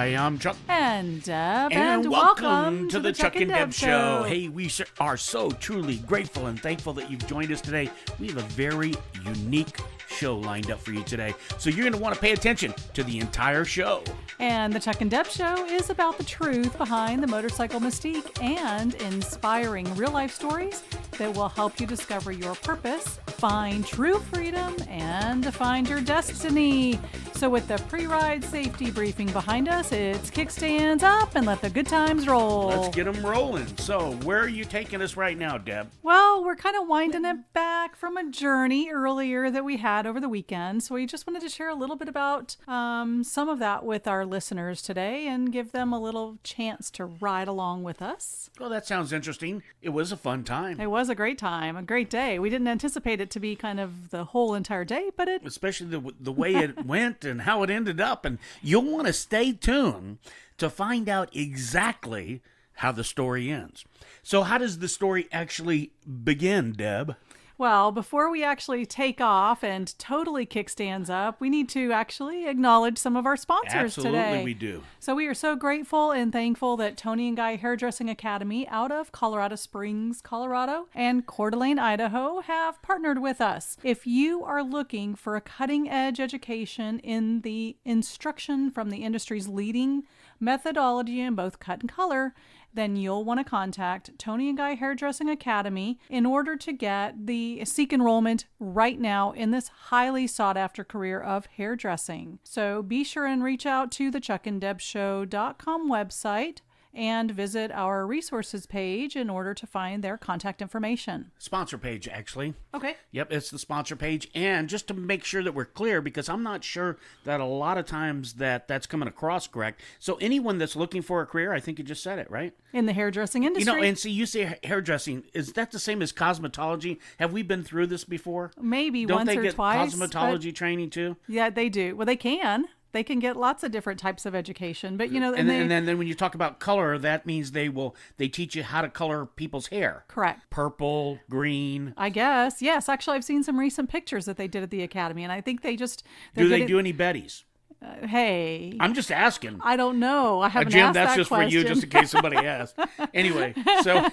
Hi, I'm Chuck. And Deb. And welcome to the Chuck-n-Deb Show. Hey, we are so truly grateful and thankful that you've joined us today. We have a very unique show lined up for you today, so you're going to want to pay attention to the entire show. And the Chuck-n-Deb Show is about the truth behind the motorcycle mystique and inspiring real-life stories that will help you discover your purpose, find true freedom, and find your destiny. So with the pre-ride safety briefing behind us, it's kickstands up and let the good times roll. Let's get them rolling. So where are you taking us right now, Deb? Well, we're kind of winding it back from a journey earlier that we had over the weekend. So we just wanted to share a little bit about some of that with our listeners today and give them a little chance to ride along with us. Well, that sounds interesting. It was a fun time. It was a great time, a great day. We didn't anticipate it to be kind of the whole entire day, but it... Especially the way it went and how it ended up. And you'll want to stay tuned to find out exactly how the story ends. So how does the story actually begin, Deb? Well, before we actually take off and totally kickstands up, we need to actually acknowledge some of our sponsors today. Absolutely, we do. So we are so grateful and thankful that Tony and Guy Hairdressing Academy out of Colorado Springs, Colorado, and Coeur d'Alene, Idaho have partnered with us. If you are looking for a cutting-edge education in the instruction from the industry's leading methodology in both cut and color, then you'll want to contact Tony and Guy Hairdressing Academy in order to seek enrollment right now in this highly sought after career of hairdressing. So be sure and reach out to the chuckndebbshow.com website and visit our resources page in order to find their contact information. Sponsor page, actually. Okay. Yep, it's the sponsor page. And just to make sure that we're clear, because I'm not sure that a lot of times that's coming across correct. So anyone that's looking for a career, I think you just said it, right? In the hairdressing industry. You know, and see, you say hairdressing. Is that the same as cosmetology? Have we been through this before? Maybe Don't once they or get twice. cosmetology training too? Yeah, they do. Well, they can. They can get lots of different types of education, but you know, and then when you talk about color, that means they teach you how to color people's hair. Correct. Purple, green. I guess. Yes, actually, I've seen some recent pictures that they did at the academy, and I think they just do they do any Bettys? Hey, I'm just asking. I don't know. I haven't Jim, asked that's that just question. for you, just in case somebody asks. Anyway, so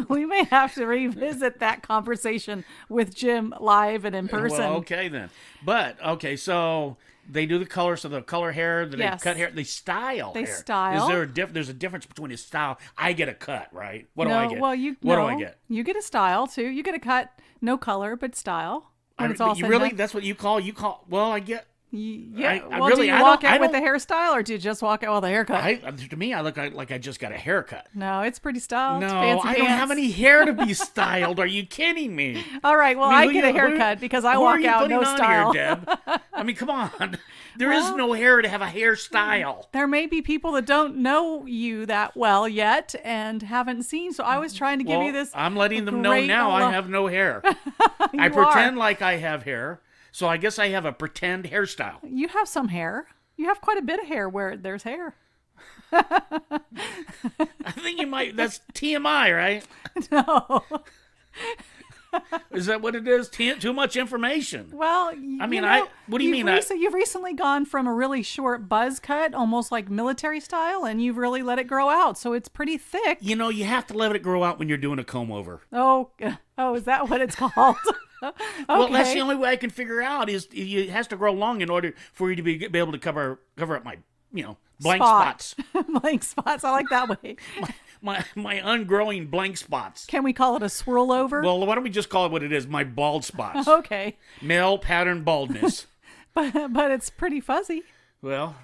we may have to revisit that conversation with Jim live and in person. Well, okay then. But okay, so they do the color, so the color hair, they cut hair, they style hair. They style. Is there there's a difference between a style? I get a cut, right? What do No, I get? well, what do I get? You get a style too. You get a cut, no color, but style. When it's all you really? That's what you call? Well, I get. Yeah. I do you walk out with the hairstyle, or do you just walk out with a haircut? To me, I look like I just got a haircut. No, it's pretty styled. No, Fancy I don't have any hair to be styled. Are you kidding me? All right, well, I get a haircut because I walk out no style. Here, Deb? I mean, come on. There is no hair to have a hairstyle. There may be people that don't know you that well yet and haven't seen, so I was trying to give you this. I'm letting them know now I have no hair. I pretend like I have hair. So I guess I have a pretend hairstyle. You have some hair. You have quite a bit of hair where there's hair. I think you might. That's TMI, right? No. Is that what it is? Too much information. Well, what do you mean? You've recently gone from a really short buzz cut, almost like military style, and you've really let it grow out. So it's pretty thick. You know, you have to let it grow out when you're doing a comb over. Oh, is that what it's called? Okay. Well, that's the only way I can figure out is it has to grow long in order for you to be able to cover up my, blank spots. Blank spots. I like that way. My ungrowing blank spots. Can we call it a swirl over? Well, why don't we just call it what it is? My bald spots. Okay. Male pattern baldness. but it's pretty fuzzy. Well.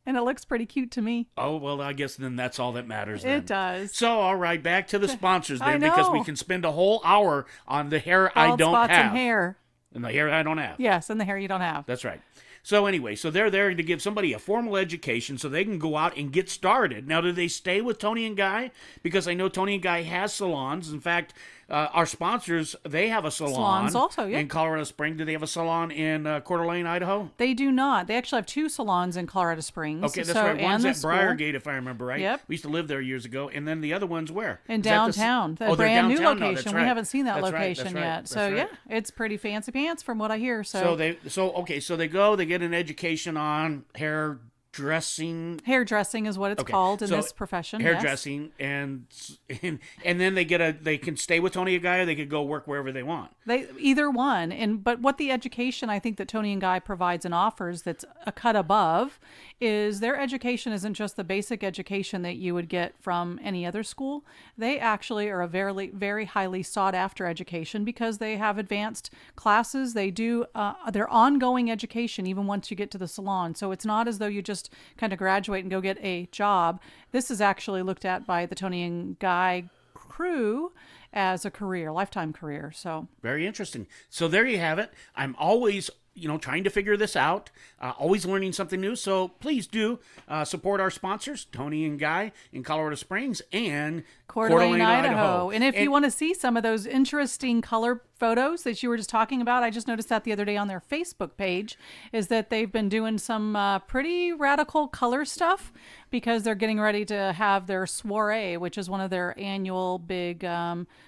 And it looks pretty cute to me. Oh, well, I guess then that's all that matters then. It does. So, all right, back to the sponsors then, because we can spend a whole hour on the hair I don't have. Bald spots and hair. And the hair I don't have. Yes, and the hair you don't have. That's right. So anyway, so they're there to give somebody a formal education so they can go out and get started. Now, do they stay with Tony and Guy? Because I know Tony and Guy has salons. In fact, our sponsors, they have a salon. Salons also, yeah. In Colorado Springs. Do they have a salon in Coeur d'Alene, Idaho? They do not. They actually have 2 salons in Colorado Springs. Okay, that's right. One's at Briargate, if I remember right. Yep. We used to live there years ago. And then the other one's where? In downtown. The brand new location. We haven't seen that location yet. So, yeah, it's pretty fancy pants from what I hear. So they go, they get an education on hair Hairdressing is what it's Okay, called in so this profession. Yes. Hairdressing, and then they can stay with Tony and Guy, or they could go work wherever they want. Either one. But what the education I think that Tony and Guy provides and offers that's a cut above is their education isn't just the basic education that you would get from any other school. They actually are a very, very highly sought after education because they have advanced classes. They do their ongoing education even once you get to the salon. So it's not as though you just kind of graduate and go get a job. This is actually looked at by the Tony and Guy crew as a career, lifetime career. So very interesting. So there you have it. I'm always trying to figure this out, always learning something new. So please do support our sponsors, Tony and Guy in Colorado Springs and Coeur d'Alene, Idaho. And if you want to see some of those interesting color photos that you were just talking about, I just noticed that the other day on their Facebook page, is that they've been doing some pretty radical color stuff because they're getting ready to have their soiree, which is one of their annual big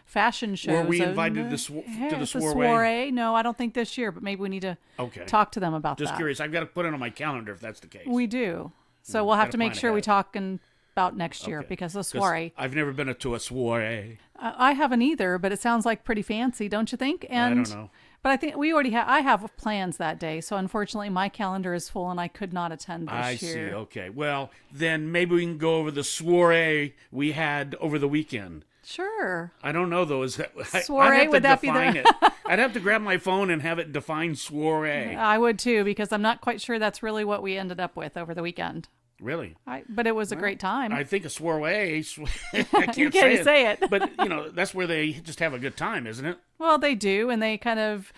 fashion shows. Were we invited to the soiree? No, I don't think this year, but maybe we need to talk to them about that. Just curious. I've got to put it on my calendar if that's the case. We do. So we'll have to make sure we talk about next year because the soiree. I've never been to a soiree. I haven't either, but it sounds like pretty fancy, don't you think? And, I don't know. But I think we already I have plans that day, so unfortunately my calendar is full and I could not attend this year. I see. Okay. Well, then maybe we can go over the soiree we had over the weekend. Sure. I don't know though. Soiree, would that be it? I'd have to grab my phone and have it define soiree. I would too, because I'm not quite sure that's really what we ended up with over the weekend. Really? But it was a great time. I think a soiree, I can't you can't say it. But, that's where they just have a good time, isn't it? Well, they do, and they kind of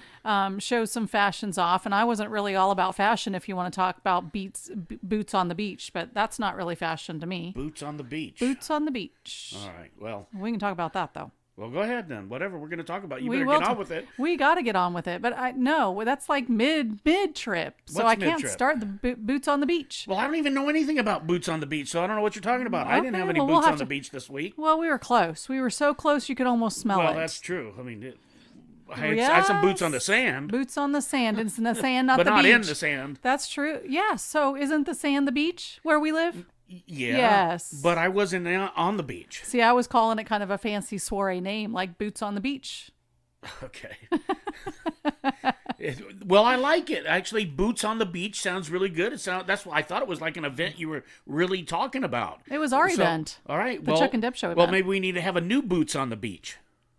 show some fashions off. And I wasn't really all about fashion if you want to talk about boots on the beach, but that's not really fashion to me. Boots on the beach. Boots on the beach. All right, well. We can talk about that, though. Well, go ahead then. Whatever we're going to talk about, you better get on with it. We got to get on with it, but no, that's like mid trip, so I can't start the boots on the beach. Well, I don't even know anything about boots on the beach, so I don't know what you're talking about. I didn't have any boots on the beach this week. Well, we were close. We were so close you could almost smell it. Well, that's true. I mean, I had some boots on the sand. Boots on the sand. It's in the sand, not the beach. But not in the sand. That's true. Yeah. So isn't the sand the beach where we live? Yeah. Yes. But I wasn't on the beach. See, I was calling it kind of a fancy soiree name, like Boots on the Beach. Okay. Well, I like it. Actually, Boots on the Beach sounds really good. That's why I thought it was like an event you were really talking about. It was our event. All right. The Chuck-n-Deb show event. Well, maybe we need to have a new Boots on the Beach.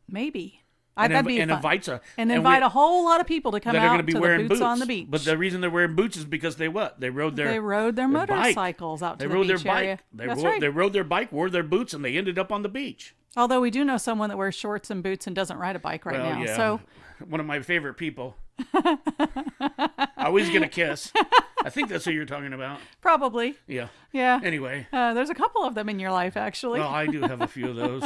Maybe. That'd be fun. Invite a whole lot of people to come out to the boots on the beach. But the reason they're wearing boots is because they rode their motorcycles out to the beach their bike. area. They rode their bike, wore their boots, and they ended up on the beach. Although we do know someone that wears shorts and boots and doesn't ride a bike now. Yeah. So one of my favorite people. Always get a kiss. I think that's who you're talking about. Probably. Yeah. Yeah. Anyway. There's a couple of them in your life, actually. Well, I do have a few of those.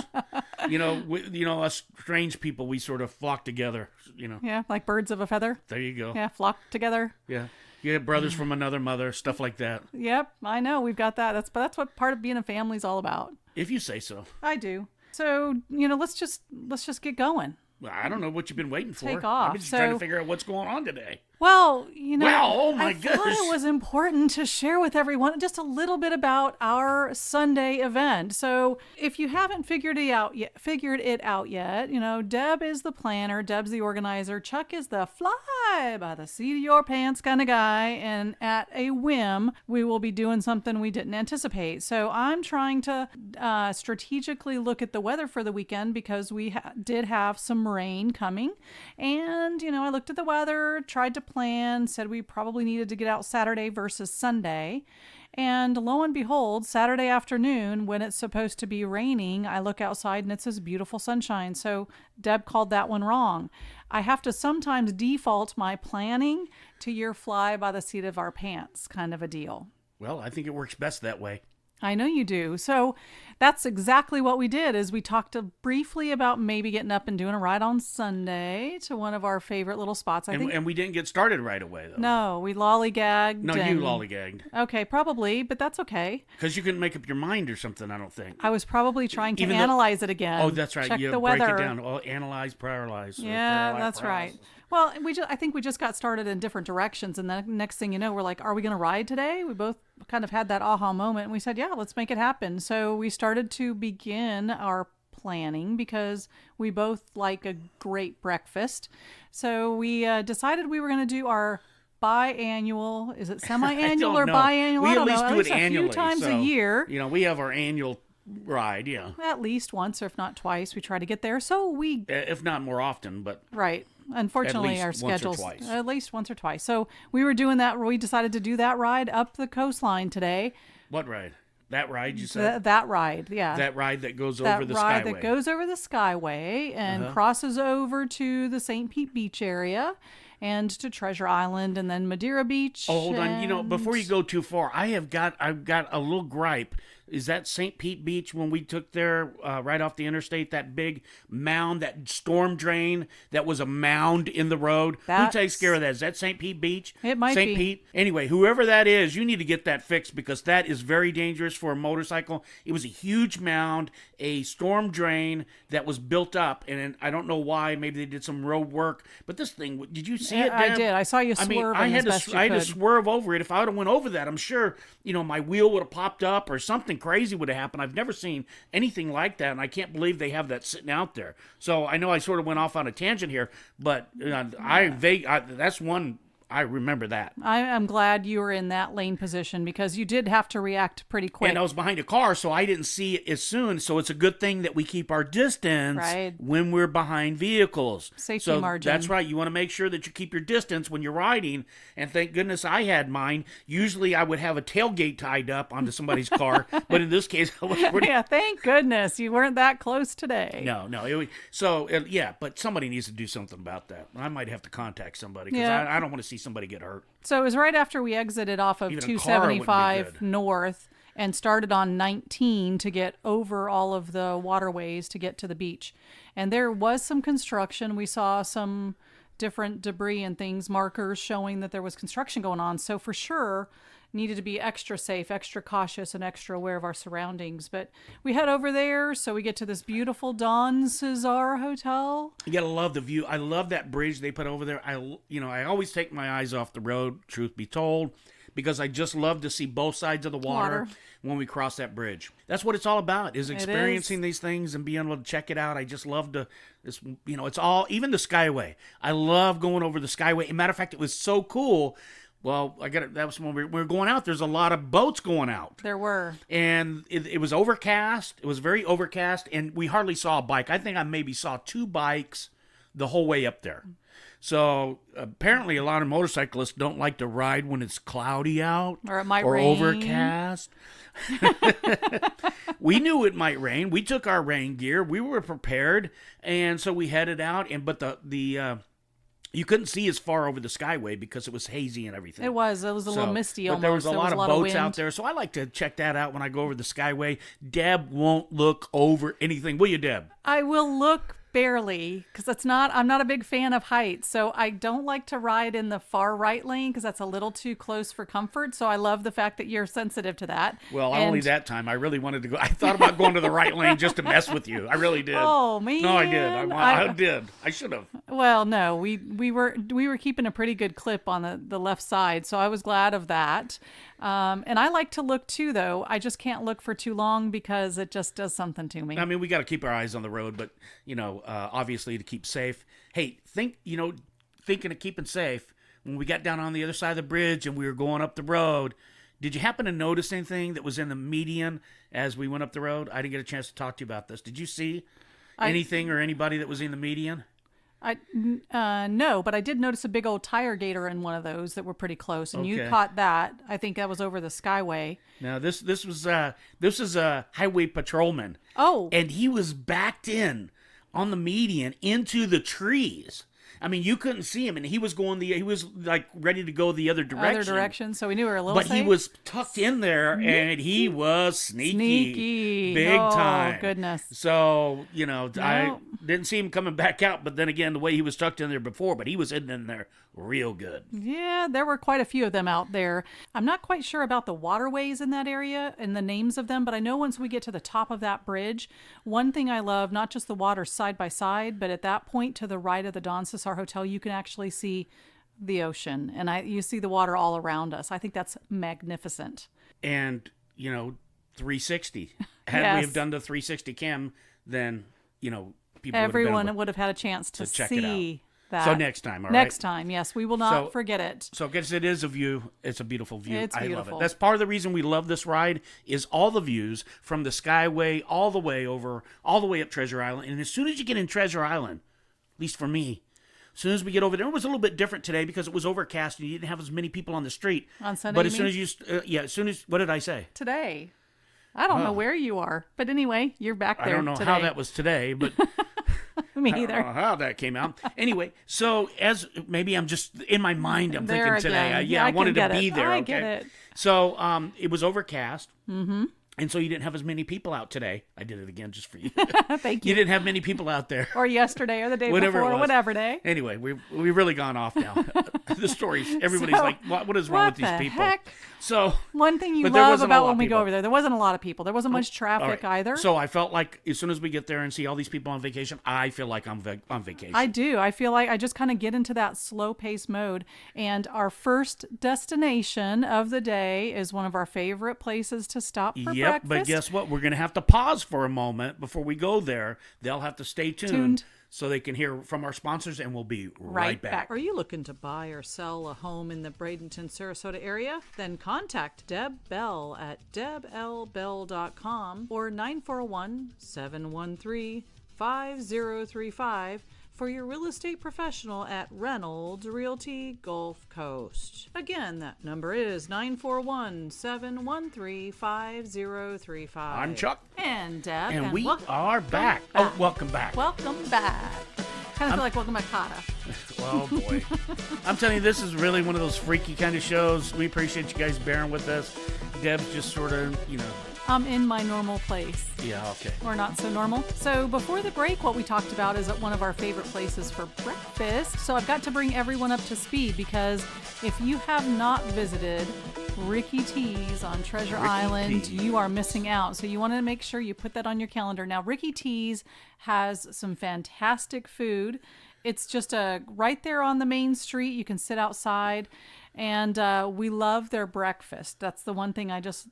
Us strange people, we sort of flock together, Yeah, like birds of a feather. There you go. Yeah, flock together. Yeah. You have brothers from another mother, stuff like that. Yep, I know. We've got that. That's what part of being a family is all about. If you say so. I do. So, let's just get going. Well, I don't know what you've been waiting for. Take off. I'm just trying to figure out what's going on today. Well, oh my goodness. I thought it was important to share with everyone just a little bit about our Sunday event. So if you haven't figured it out yet, Deb is the planner, Deb's the organizer, Chuck is the fly by the seat of your pants kind of guy, and at a whim, we will be doing something we didn't anticipate. So I'm trying to strategically look at the weather for the weekend because we did have some rain coming, and I looked at the weather, tried to plan, said we probably needed to get out Saturday versus Sunday. And lo and behold, Saturday afternoon, when it's supposed to be raining, I look outside and it says beautiful sunshine. So Deb called that one wrong. I have to sometimes default my planning to your fly by the seat of our pants kind of a deal. Well, I think it works best that way. I know you do. So that's exactly what we did. Is we talked briefly about maybe getting up and doing a ride on Sunday to one of our favorite little spots. And we didn't get started right away, though. No, we lollygagged. No, you lollygagged. Okay, probably, but that's okay. Because you couldn't make up your mind or something, I don't think. I was probably trying to analyze it again. Oh, that's right. Check you the break weather. it down. Oh, analyze, prioritize. Yeah, that's right. Well, I think we just got started in different directions, and then next thing you know, we're like, "Are we going to ride today?" We both kind of had that aha moment, and we said, yeah, let's make it happen. So we started to begin our planning because we both like a great breakfast. So we decided we were going to do our biannual. Is it semi-annual or biannual? We I at don't least know. do At least it a annually. few times so, a year. We have our annual ride, yeah. At least once, or if not twice, we try to get there. So we, If not more often, but right. Unfortunately, at our least once or schedules twice. at least once or twice. So we were doing that. We decided to do that ride up the coastline today. what ride? That ride you said? That ride, yeah. That ride that goes That over the ride Skyway. that goes over the Skyway and crosses over to the St. Pete Beach area and to Treasure Island and then Madeira Beach. Oh, hold on. and- Before you go too far, I've got a little gripe. Is that St. Pete Beach when we took there right off the interstate? That big mound, that storm drain that was a mound in the road. Who takes care of that? Is that St. Pete Beach? It might St. be. Pete. Anyway, whoever that is, you need to get that fixed because that is very dangerous for a motorcycle. It was a huge mound, a storm drain that was built up, and I don't know why. Maybe they did some road work, but this thing. Did you see it, Deb? I did. I saw you swerving I had as best you I had to could. swerve over it. If I would have went over that, I'm sure my wheel would have popped up or something crazy would have happened. I've never seen anything like that, and I can't believe they have that sitting out there. So I know I sort of went off on a tangent here, but that's one. I remember that. I am glad you were in that lane position because you did have to react pretty quick. And I was behind a car, so I didn't see it as soon. So it's a good thing that we keep our distance Right. when we're behind vehicles. Safety margin. That's right. You want to make sure that you keep your distance when you're riding. And thank goodness I had mine. Usually I would have a tailgate tied up onto somebody's car, but in this case I was pretty. Yeah, thank goodness you weren't that close today. No. But somebody needs to do something about that. I might have to contact somebody because Yeah. I don't want to see somebody get hurt. So it was right after we exited off of Even a car wouldn't be 275 good. north and started on 19 to get over all of the waterways to get to the beach. And there was some construction. We saw some different debris and things, markers showing that there was construction going on. So for sure, needed to be extra safe, extra cautious, and extra aware of our surroundings. But we head over there, so we get to this beautiful Don Cesar Hotel. You gotta love the view. I love that bridge they put over there. I always take my eyes off the road, truth be told, because I just love to see both sides of the water when we cross that bridge. That's what it's all about, is experiencing these things and being able to check it out. I just love it's all, even the Skyway. I love going over the Skyway. As a matter of fact, it was so cool. Well, that was when we were going out. There's a lot of boats going out. There were. And it was overcast. It was very overcast, and we hardly saw a bike. I think I maybe saw 2 bikes the whole way up there. So apparently a lot of motorcyclists don't like to ride when it's cloudy out Or it might or rain. overcast. We knew it might rain. We took our rain gear. We were prepared, and so we headed out. But the you couldn't see as far over the Skyway because it was hazy and everything. It was a little misty but almost. there was a lot of boats wind. out there, so I like to check that out when I go over the Skyway. Deb won't look over anything, will you, Deb? I will look barely because I'm not a big fan of heights. So I don't like to ride in the far right lane because that's a little too close for comfort. So I love the fact that you're sensitive to that. Well, And- only that time. I really wanted to go. I thought about going to the right lane just to mess with you. I really did. Oh, man. No, I did. I did. I should have. Well, no, we were keeping a pretty good clip on the left side, so I was glad of that. And I like to look too, though. I just can't look for too long because it just does something to me. I mean, we got to keep our eyes on the road, but obviously to keep safe. Hey, thinking of keeping safe. When we got down on the other side of the bridge and we were going up the road, did you happen to notice anything that was in the median as we went up the road? I didn't get a chance to talk to you about this. Did you see anything or anybody that was in the median? No, but I did notice a big old tire gator in one of those that were pretty close, and you Okay. caught that. I think that was over the Skyway. Now this is a highway patrolman. Oh, And he was backed in on the median into the trees. I mean, you couldn't see him, and he was like ready to go the other direction. other direction. So we knew we were a little But safe. he was tucked in there, and he was sneaky. Big oh, time. Goodness. So, I No. didn't see him coming back out, but then again, the way he was tucked in there before, but he was hidden in there real good. Yeah, there were quite a few of them out there. I'm not quite sure about the waterways in that area and the names of them, but I know once we get to the top of that bridge, one thing I love, not just the water side by side, but at that point to the right of the Don Cesar Hotel, you can actually see the ocean, and you see the water all around us. I think that's magnificent. and 360. Had we Yes. have done the 360 cam, then people Everyone would have had a chance to check it see that. So next time, all right? Next time, yes. We will not So- forget it. So, because it is a view, it's a beautiful view. It's I love beautiful. it. That's part of the reason we love this ride is all the views from the Skyway all the way up Treasure Island. And as soon as you get in Treasure Island, at least for me, as soon as we get over there, it was a little bit different today because it was overcast and you didn't have as many people on the street. On Sunday, But you as soon mean? as what did I say? Today. I don't know where you are. But anyway, you're back there I don't know today. how that was today, but Me I either. don't know how that came out. Anyway, so as maybe I'm just in my mind, I'm There thinking today. again. Yeah, I can wanted to get be it. there. I okay? get it. So it was overcast. Mm-hmm. And so you didn't have as many people out today. I did it again just for you. Thank You you. didn't have many people out there. Or yesterday or the day Whatever it before, was. whatever day. Anyway, we've really gone off now. The stories. Everybody's So, like, what is wrong with these what the people? heck? So One thing you But there love wasn't a about lot when of we go people. over there wasn't a lot of people. There wasn't much all traffic right. either. So I felt like as soon as we get there and see all these people on vacation, I feel like I'm on vacation. I do. I feel like I just kind of get into that slow pace mode. And our first destination of the day is one of our favorite places to stop for Yep, breakfast. but guess what? We're going to have to pause for a moment before we go there. They'll have to stay tuned so they can hear from our sponsors, and we'll be right back. Are you looking to buy or sell a home in the Bradenton, Sarasota area? Then contact Deb Bell at deblbell.com or 941-713-5035 for your real estate professional at Reynolds Realty Gulf Coast. Again, that number is 941-713-5035. I'm Chuck, And Deb. and we welcome are back. back. Oh, welcome back. Welcome back. Kind of feel like welcome back, Kata. Oh, boy. I'm telling you, this is really one of those freaky kind of shows. We appreciate you guys bearing with us. Deb's just sort of, I'm in my normal place. yeah, okay. Or not so normal. So before the break, what we talked about is at one of our favorite places for breakfast. So I've got to bring everyone up to speed because if you have not visited Ricky T's on Treasure Island, T's. you are missing out. So you want to make sure you put that on your calendar. Now, Ricky T's has some fantastic food. It's just right there on the main street. You can sit outside, and we love their breakfast. That's the one thing It's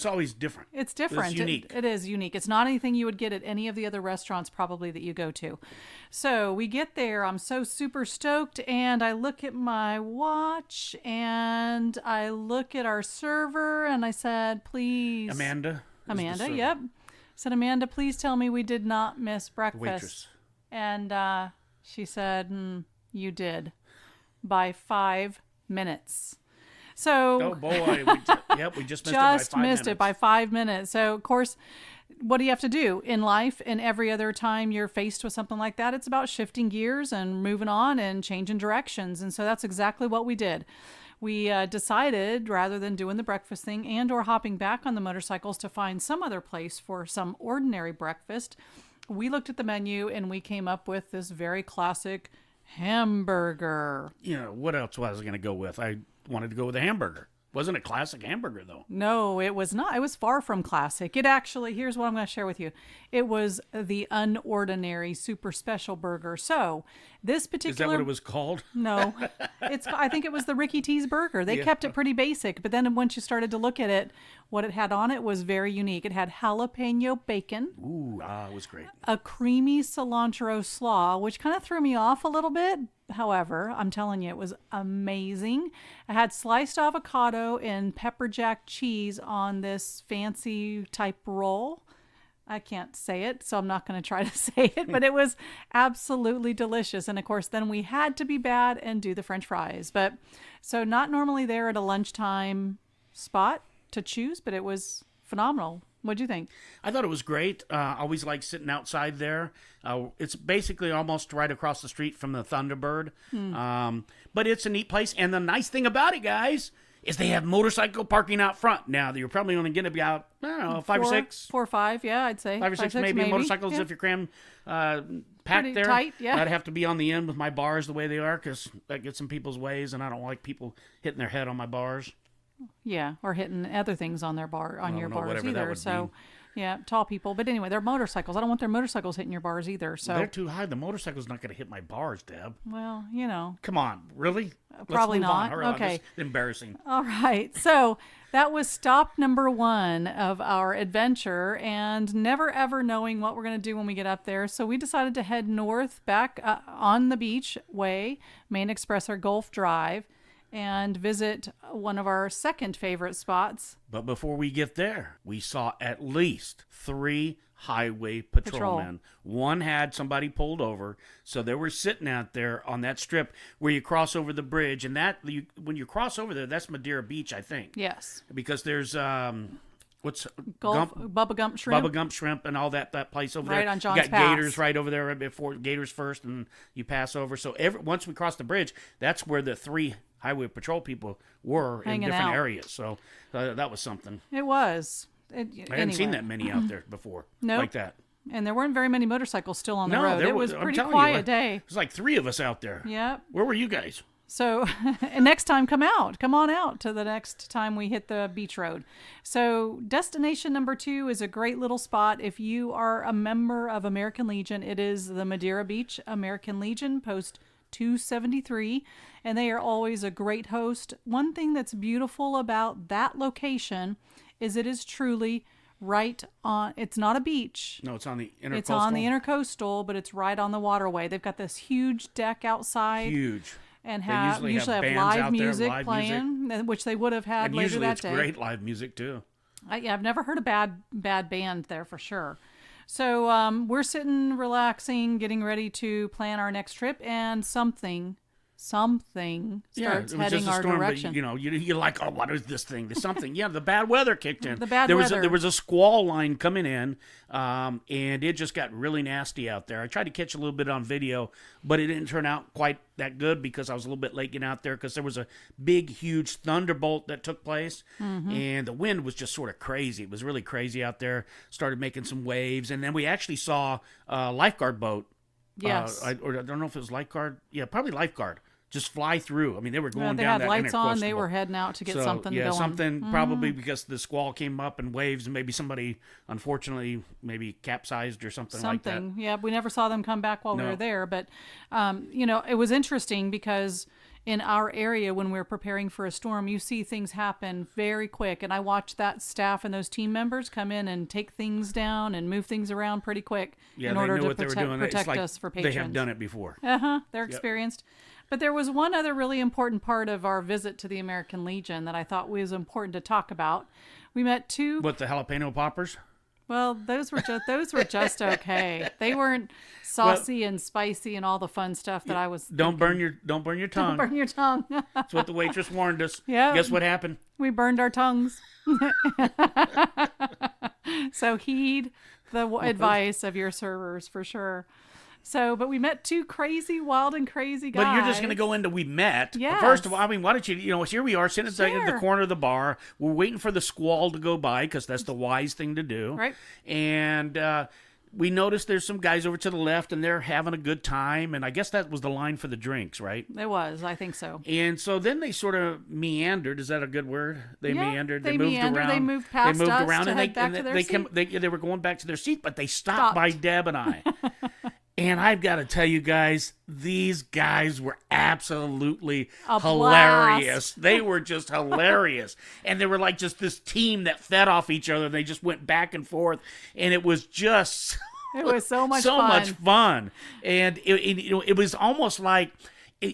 always different. it's different. It's unique. It is unique. It's not anything you would get at any of the other restaurants probably that you go to. So we get there. I'm so super stoked. And I look at my watch and I look at our server and I said, please. Amanda? is the Amanda, server. yep. I said, Amanda, please tell me we did not miss breakfast. Waitress. And she said, you did by 5 minutes. So Oh, boy. We just missed just it by 5 missed it by 5 minutes. So, of course, what do you have to do in life? And every other time you're faced with something like that, it's about shifting gears and moving on and changing directions. And so that's exactly what we did. We decided, rather than doing the breakfast thing and or hopping back on the motorcycles to find some other place for some ordinary breakfast, we looked at the menu and we came up with this very classic hamburger. What else was I going to go with? I wanted to go with a hamburger. Wasn't a classic hamburger, though. No, it was not. It was far from classic. It actually, here's what I'm going to share with you. It was the unordinary super special burger. So this particular... Is that what it was called? No, I think it was the Ricky T's burger. They kept it pretty basic, but then once you started to look at it, what it had on it was very unique. It had jalapeno bacon, Ooh, it was great. a creamy cilantro slaw, which kind of threw me off a little bit. However, I'm telling you, it was amazing. I had sliced avocado and pepper jack cheese on this fancy type roll. I can't say it, so I'm not going to try to say it, but it was absolutely delicious. And of course, then we had to be bad and do the French fries. But so not normally there at a lunchtime spot to choose, but it was phenomenal. What'd you think? I thought it was great. Always like sitting outside there. It's basically almost right across the street from the Thunderbird. But it's a neat place. And the nice thing about it, guys, is they have motorcycle parking out front. Now, you're probably only going to be out, I don't know, 5 or 6. 4 or 5, yeah, I'd say. 5 or 6 maybe motorcycles yeah. if you're crammed packed Pretty there. tight, yeah. I'd have to be on the end with my bars the way they are because that gets in people's ways, and I don't like people hitting their head on my bars. Yeah, or hitting other things on their your know, bars whatever that either. would So, Yeah, tall people. But anyway, they're motorcycles. I don't want their motorcycles hitting your bars either. So They're too high. The motorcycle's not going to hit my bars, Deb. well, you know. Come on, really? Probably Let's move on. not. Hurry on. Okay. This is embarrassing. All right. So that was stop number 1 of our adventure, and never ever knowing what we're going to do when we get up there. So we decided to head north back on the beach way, Main Express or Gulf Drive, and visit one of our second favorite spots. But before we get there, we saw at least 3 highway patrolmen. One had somebody pulled over, so they were sitting out there on that strip where you cross over the bridge, and when you cross over there, that's Madeira Beach, I think. Yes. Because there's Bubba Gump Shrimp. Bubba Gump Shrimp and all that place over there. Right on John's You got Pass. Gators right over there right before Gators First, and you pass over. So once we cross the bridge, that's where the 3 highway patrol people were Hanging in different out. areas. So that was something. It was. I hadn't seen that many out there before. Nope. Like that. And there weren't very many motorcycles still on the No, road. there It was I'm pretty telling quiet you, day. It was like 3 of us out there. Yep. Where were you guys? So and next time, come on out to the next time we hit the beach road. So destination number 2 is a great little spot. If you are a member of American Legion, it is the Madeira Beach American Legion, post 273, and they are always a great host. One thing that's beautiful about that location is it is truly right on, it's not a beach. No, it's on the intercoastal. It's on the intercoastal, but it's right on the waterway. They've got this huge deck outside. Huge. And They usually have bands live out there, music live playing, which they would have had And later usually that it's day. great live music too. I've never heard a bad band there for sure. So we're sitting, relaxing, getting ready to plan our next trip, and something starts It was heading just a our storm, direction. But, you're like, oh, what is this thing? There's something. Yeah, the bad weather kicked in. The bad there weather. There was a squall line coming in, and it just got really nasty out there. I tried to catch a little bit on video, but it didn't turn out quite that good because I was a little bit late getting out there because there was a big, huge thunderbolt that took place, and the wind was just sort of crazy. It was really crazy out there. Started making some waves, and then we actually saw a Lifeguard Boat. Yes. I don't know if it was Lifeguard. Yeah, probably Lifeguard. Just fly through. I mean, they were going they down had that lights on. They intercoastal. were heading out to get something yeah, going. something probably because the squall came up and waves, and maybe somebody, unfortunately, maybe capsized or something like that. Yeah, we never saw them come back while we No. were there. But, it was interesting because in our area, when we were preparing for a storm, you see things happen very quick. And I watched that staff and those team members come in and take things down and move things around pretty quick Yeah, in they order knew to what they were doing. It's protect like us for patrons. They have done it before. They're experienced. But there was one other really important part of our visit to the American Legion that I thought was important to talk about. We met 2. What, the jalapeno poppers? Well, those were just okay. They weren't saucy and spicy and all the fun stuff that I was. Don't burn your tongue. Don't burn your tongue. That's what the waitress warned us. Yeah. Guess what happened? We burned our tongues. So heed the advice of your servers for sure. So, but we met 2 wild and crazy guys. But you're just going to go into we met. Yes. First of all, I mean, why don't you, here we are sitting at the Sure. corner of the bar. We're waiting for the squall to go by because that's the wise thing to do. Right. And we noticed there's some guys over to the left and they're having a good time. And I guess that was the line for the drinks, right? It was, I think so. And so then they sort of meandered. Is that a good word? They Yeah, meandered. they moved meandered. around. They moved past us to head back to their seat. They were going back to their seat, but they stopped by Deb and I. And I've got to tell you guys, these guys were absolutely hilarious. They were just hilarious. And they were like just this team that fed off each other. They just went back and forth. And it was just It was so much so fun. much fun. And it was almost like,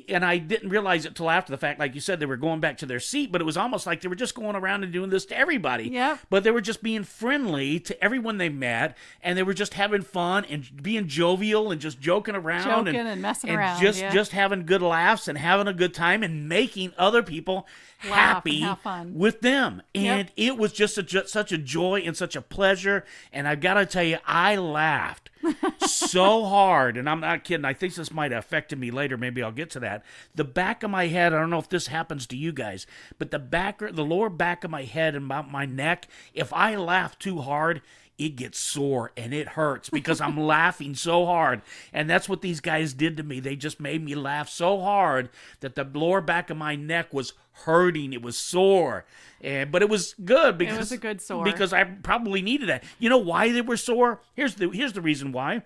and I didn't realize it till after the fact. Like you said, they were going back to their seat, but it was almost like they were just going around and doing this to everybody. Yep. But they were just being friendly to everyone they met, and they were just having fun and being jovial and just joking around and messing and around, just having good laughs and having a good time and making other people happy and have fun. with them. And Yep. it was just such a joy and such a pleasure. And I've got to tell you, I laughed so hard, and I'm not kidding. I think this might have affected me later. Maybe I'll get to that. The back of my head, I don't know if this happens to you guys, but the lower back of my head and about my neck, if I laugh too hard, it gets sore and it hurts because I'm laughing so hard. And that's what these guys did to me. They just made me laugh so hard that the lower back of my neck was hurting. It was sore. But it was good because it was a good sore. Because I probably needed that. You know why they were sore? Here's the reason why.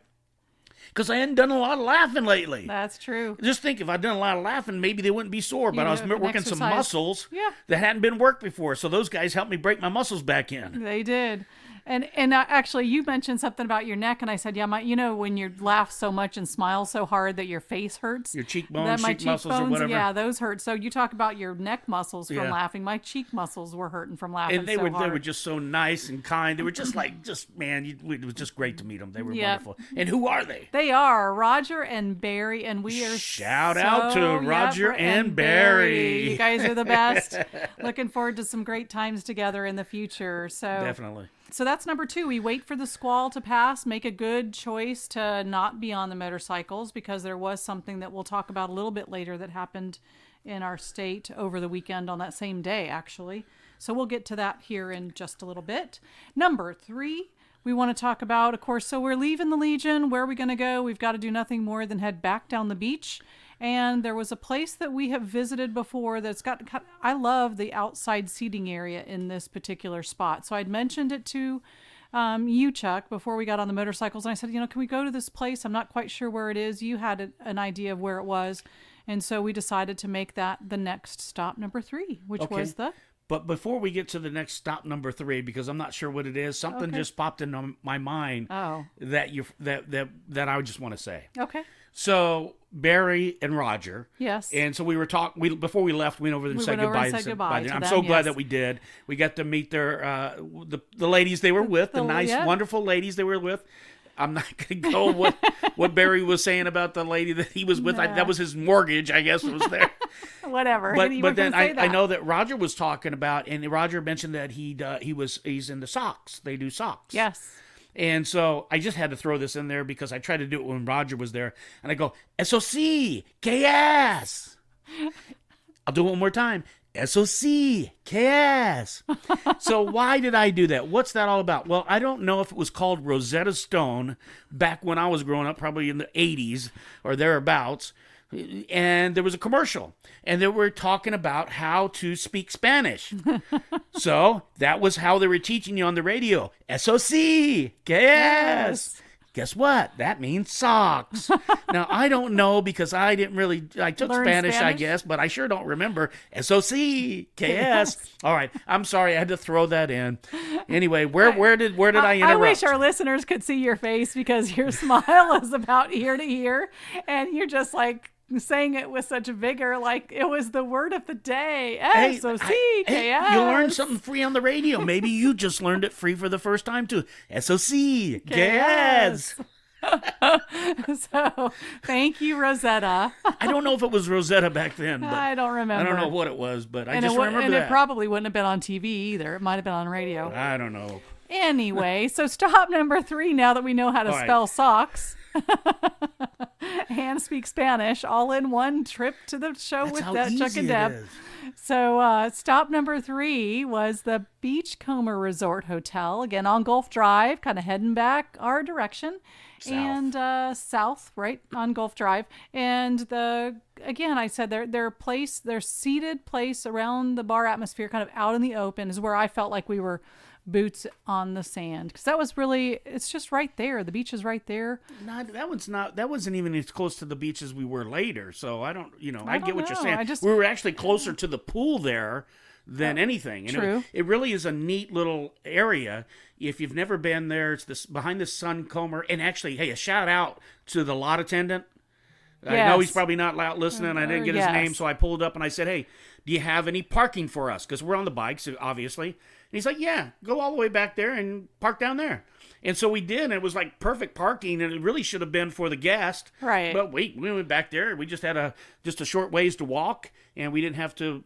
Because I hadn't done a lot of laughing lately. That's true. Just think, if I'd done a lot of laughing, maybe they wouldn't be sore. But I was working some muscles that hadn't been worked before. So those guys helped me break my muscles back in. They did. And actually, you mentioned something about your neck, and I said, yeah, when you laugh so much and smile so hard that your face hurts. Your cheekbones, cheek muscles or whatever. Yeah, those hurt. So you talk about your neck muscles from laughing. My cheek muscles were hurting from laughing and they were just so nice and kind. They were just man, it was just great to meet them. They were wonderful. And who are they? They are Roger and Barry, and we are Shout out to Roger and Barry. You guys are the best. Looking forward to some great times together in the future. So definitely. So that's number 2. We wait for the squall to pass, make a good choice to not be on the motorcycles, because there was something that we'll talk about a little bit later that happened in our state over the weekend on that same day, actually. So we'll get to that here in just a little bit. Number 3, we want to talk about, of course, so we're leaving the Legion. Where are we going to go? We've got to do nothing more than head back down the beach. And there was a place that we have visited before that's got, I love the outside seating area in this particular spot. So I'd mentioned it to you, Chuck, before we got on the motorcycles. And I said, can we go to this place? I'm not quite sure where it is. You had an idea of where it was. And so we decided to make that the next stop, number 3, which was the... But before we get to the next stop, number 3, because I'm not sure what it is, something just popped into my mind that I would just want to say. Okay. So Barry and Roger. Yes. And so we were talking. Before we left, we went over there and said goodbye. I'm so glad that we did. We got to meet their the ladies they were with, the nice, wonderful ladies they were with. I'm not going to go what Barry was saying about the lady that he was with. Nah. That was his mortgage, I guess, was there. Whatever. But then I know that Roger was talking about, and Roger mentioned that he's into socks. They do socks. Yes. And so I just had to throw this in there because I tried to do it when Roger was there. And I go, SOC-KS. I'll do it one more time. SOC-KS. So why did I do that? What's that all about? Well, I don't know if it was called Rosetta Stone back when I was growing up, probably in the 80s or thereabouts. And there was a commercial, and they were talking about how to speak Spanish. So that was how they were teaching you on the radio. SOC-KS. Yes. Guess what? That means socks. Now, I don't know because I took Spanish, I guess, but I sure don't remember. SOC-KS. Yes. All right. I'm sorry. I had to throw that in. Anyway, where did I interrupt? I wish our listeners could see your face because your smile is about ear to ear, and you're just like saying it with such vigor, like it was the word of the day. SOC-KS. Hey, you learned something free on the radio. Maybe you just learned it free for the first time too. SOC-KS. So, thank you, Rosetta. I don't know if it was Rosetta back then. But I don't remember. I don't know what it was, but I just remember that. And it probably wouldn't have been on TV either. It might have been on radio. I don't know. Anyway, so stop number 3, now that we know how to spell socks and speak Spanish, all in one trip to the show with that Chuck-n-Deb. So stop number 3 was the Beachcomber Resort Hotel, again on Gulf Drive, kind of heading back our direction. South. And south, right, on Gulf Drive. And again, I said their seated place around the bar atmosphere, kind of out in the open, is where I felt like we were boots on the sand, because it's just right there. The beach is right there. That wasn't even as close to the beach as we were later. So I get what you're saying. We were actually closer to the pool there than anything. And true. It really is a neat little area. If you've never been there, it's this behind the Suncomber. And actually, hey, a shout out to the lot attendant. Yes. I know he's probably not loud listening. I didn't get his name, so I pulled up and I said, hey, do you have any parking for us? Because we're on the bikes, obviously. And he's like, yeah, go all the way back there and park down there. And so we did, and it was like perfect parking, and it really should have been for the guest. Right. But we went back there. We just had a short ways to walk, and we didn't have to,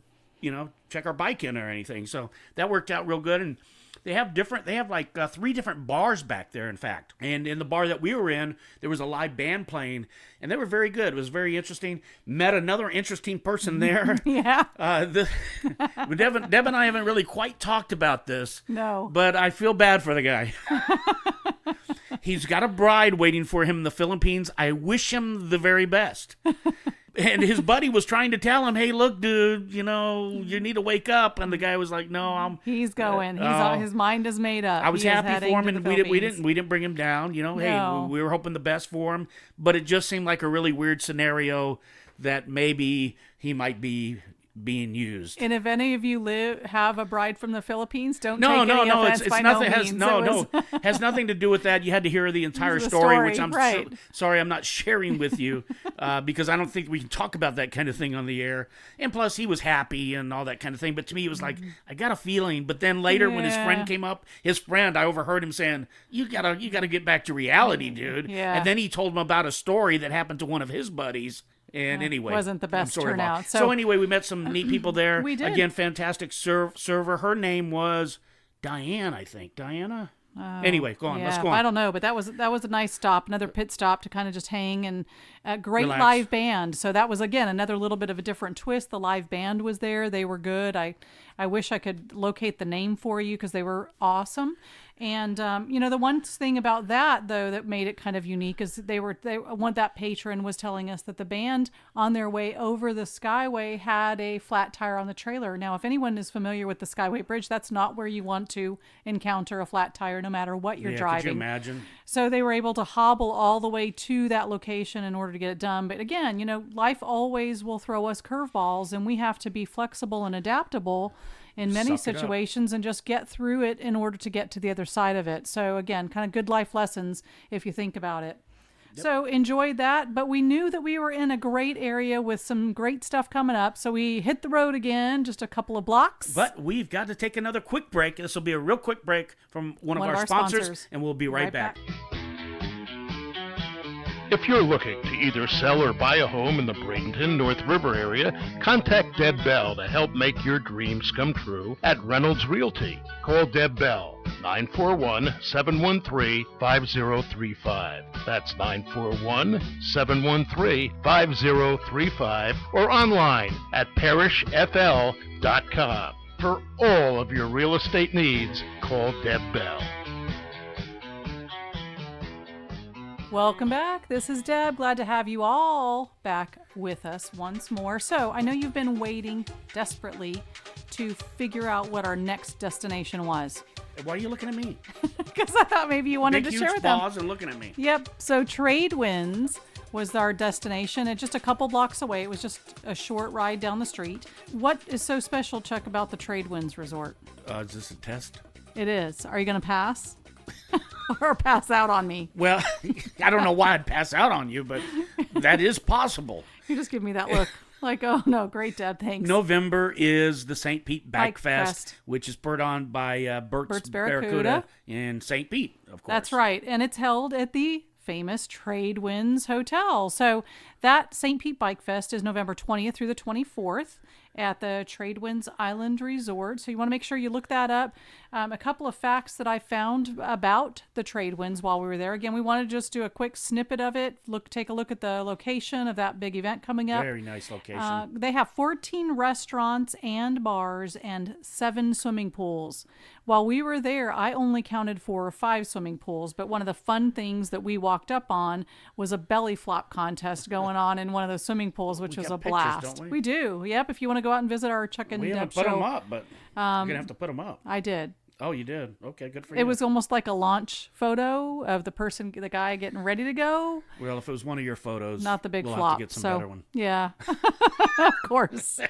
check our bike in or anything. So that worked out real good. And They have like 3 different bars back there, in fact. And in the bar that we were in, there was a live band playing, and they were very good. It was very interesting. Met another interesting person there. Yeah. Deb and I haven't really quite talked about this. No. But I feel bad for the guy. He's got a bride waiting for him in the Philippines. I wish him the very best. And his buddy was trying to tell him, hey, look, dude, you need to wake up. And the guy was like, no, he's going. His mind is made up. I was happy for him, and we didn't bring him down. No. Hey, we were hoping the best for him. But it just seemed like a really weird scenario that maybe he might be being used. And if any of you have a bride from the Philippines, don't take any offense. It's by nothing. No means. Has nothing to do with that. You had to hear the entire story, which I'm sorry I'm not sharing with you because I don't think we can talk about that kind of thing on the air. And plus, he was happy and all that kind of thing. But to me, it was like I got a feeling. But then later, when his friend came up, I overheard him saying, "You gotta get back to reality, dude." Yeah. And then he told him about a story that happened to one of his buddies. And anyway, wasn't the best turnout. So anyway, we met some neat people there. We did. Again, fantastic server. Her name was Diane, I think. Diana? Anyway, go on. Yeah, Let's go on. I don't know, but that was a nice stop, another pit stop to kind of just hang, and a great Relax. live band. So that was, again, another little bit of a different twist. The live band was there. They were good. I wish I could locate the name for you because they were awesome. And, the one thing about that, though, that made it kind of unique is that patron was telling us that the band on their way over the Skyway had a flat tire on the trailer. Now, if anyone is familiar with the Skyway Bridge, that's not where you want to encounter a flat tire no matter what you're driving. Could you imagine? So they were able to hobble all the way to that location in order to get it done. But again, life always will throw us curveballs, and we have to be flexible and adaptable in many situations and just get through it in order to get to the other side of it. So again, kind of good life lessons if you think about it. Yep. So enjoyed that, but we knew that we were in a great area with some great stuff coming up. So we hit the road again, just a couple of blocks. But we've got to take another quick break. This will be a real quick break from one of our sponsors, and we'll be right back. If you're looking to either sell or buy a home in the Bradenton, North River area, contact Deb Bell to help make your dreams come true at Reynolds Realty. Call Deb Bell, 941-713-5035. That's 941-713-5035, or online at parishfl.com. For all of your real estate needs, call Deb Bell. Welcome back. This is Deb. Glad to have you all back with us once more. So I know you've been waiting desperately to figure out what our next destination was. Why are you looking at me? Because I thought maybe you wanted to share with them. Big, huge pause and looking at me. Yep. So Tradewinds was our destination. It's just a couple blocks away. It was just a short ride down the street. What is so special, Chuck, about the Tradewinds Resort? Is this a test? It is. Are you going to pass? Or pass out on me? Well, I don't know why I'd pass out on you, but that is possible. You just give me that look like, oh no, great, Deb, thanks. November is the St. Pete Bike Fest, which is put on by Bert's Barracuda in St. Pete, of course. That's right, and it's held at the famous Tradewinds Hotel. So that St. Pete Bike Fest is November 20th through the 24th at the Tradewinds Island Resort. So you want to make sure you look that up. A couple of facts that I found about the Tradewinds while we were there. Again, we wanted to just do a quick snippet of it. Take a look at the location of that big event coming up. Very nice location. They have 14 restaurants and bars and 7 swimming pools. While we were there, I only counted 4 or 5 swimming pools, but one of the fun things that we walked up on was a belly flop contest going on in one of those swimming pools, which was a blast. Pictures, don't we? We do. Yep. If you want to go out and visit our Chuck-n-Deb show. We haven't put them up, but you're going to have to put them up. I did. Oh, you did? Okay, good for you. It was almost like a launch photo of the guy getting ready to go. Well, if it was one of your photos, not the big we'll flop. have to get some better one. Yeah, of course.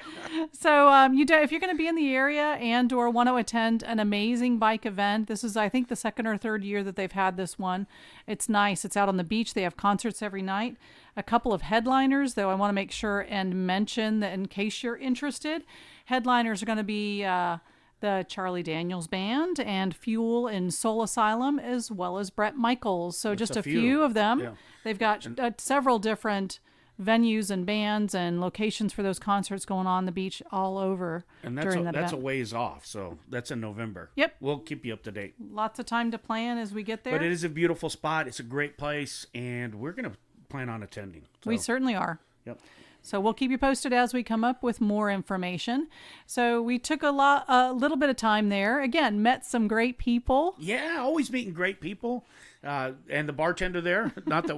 So if you're going to be in the area and/or want to attend an amazing bike event, this is, I think, the 2nd or 3rd year that they've had this one. It's nice. It's out on the beach. They have concerts every night. A couple of headliners, though I want to make sure and mention that in case you're interested, headliners are going to be the Charlie Daniels Band and Fuel and Soul Asylum, as well as Bret Michaels. So just a few of them. Yeah. They've got several different venues and bands and locations for those concerts going on the beach all over And during that's that a event. ways off, so that's in November. Yep. We'll keep you up to date. Lots of time to plan as we get there. But it is a beautiful spot. It's a great place, and we're going to plan on attending. So, We certainly are. Yep. So we'll keep you posted as we come up with more information. So we took a little bit of time there. Again, met some great people. Yeah, always meeting great people. And the bartender there, not that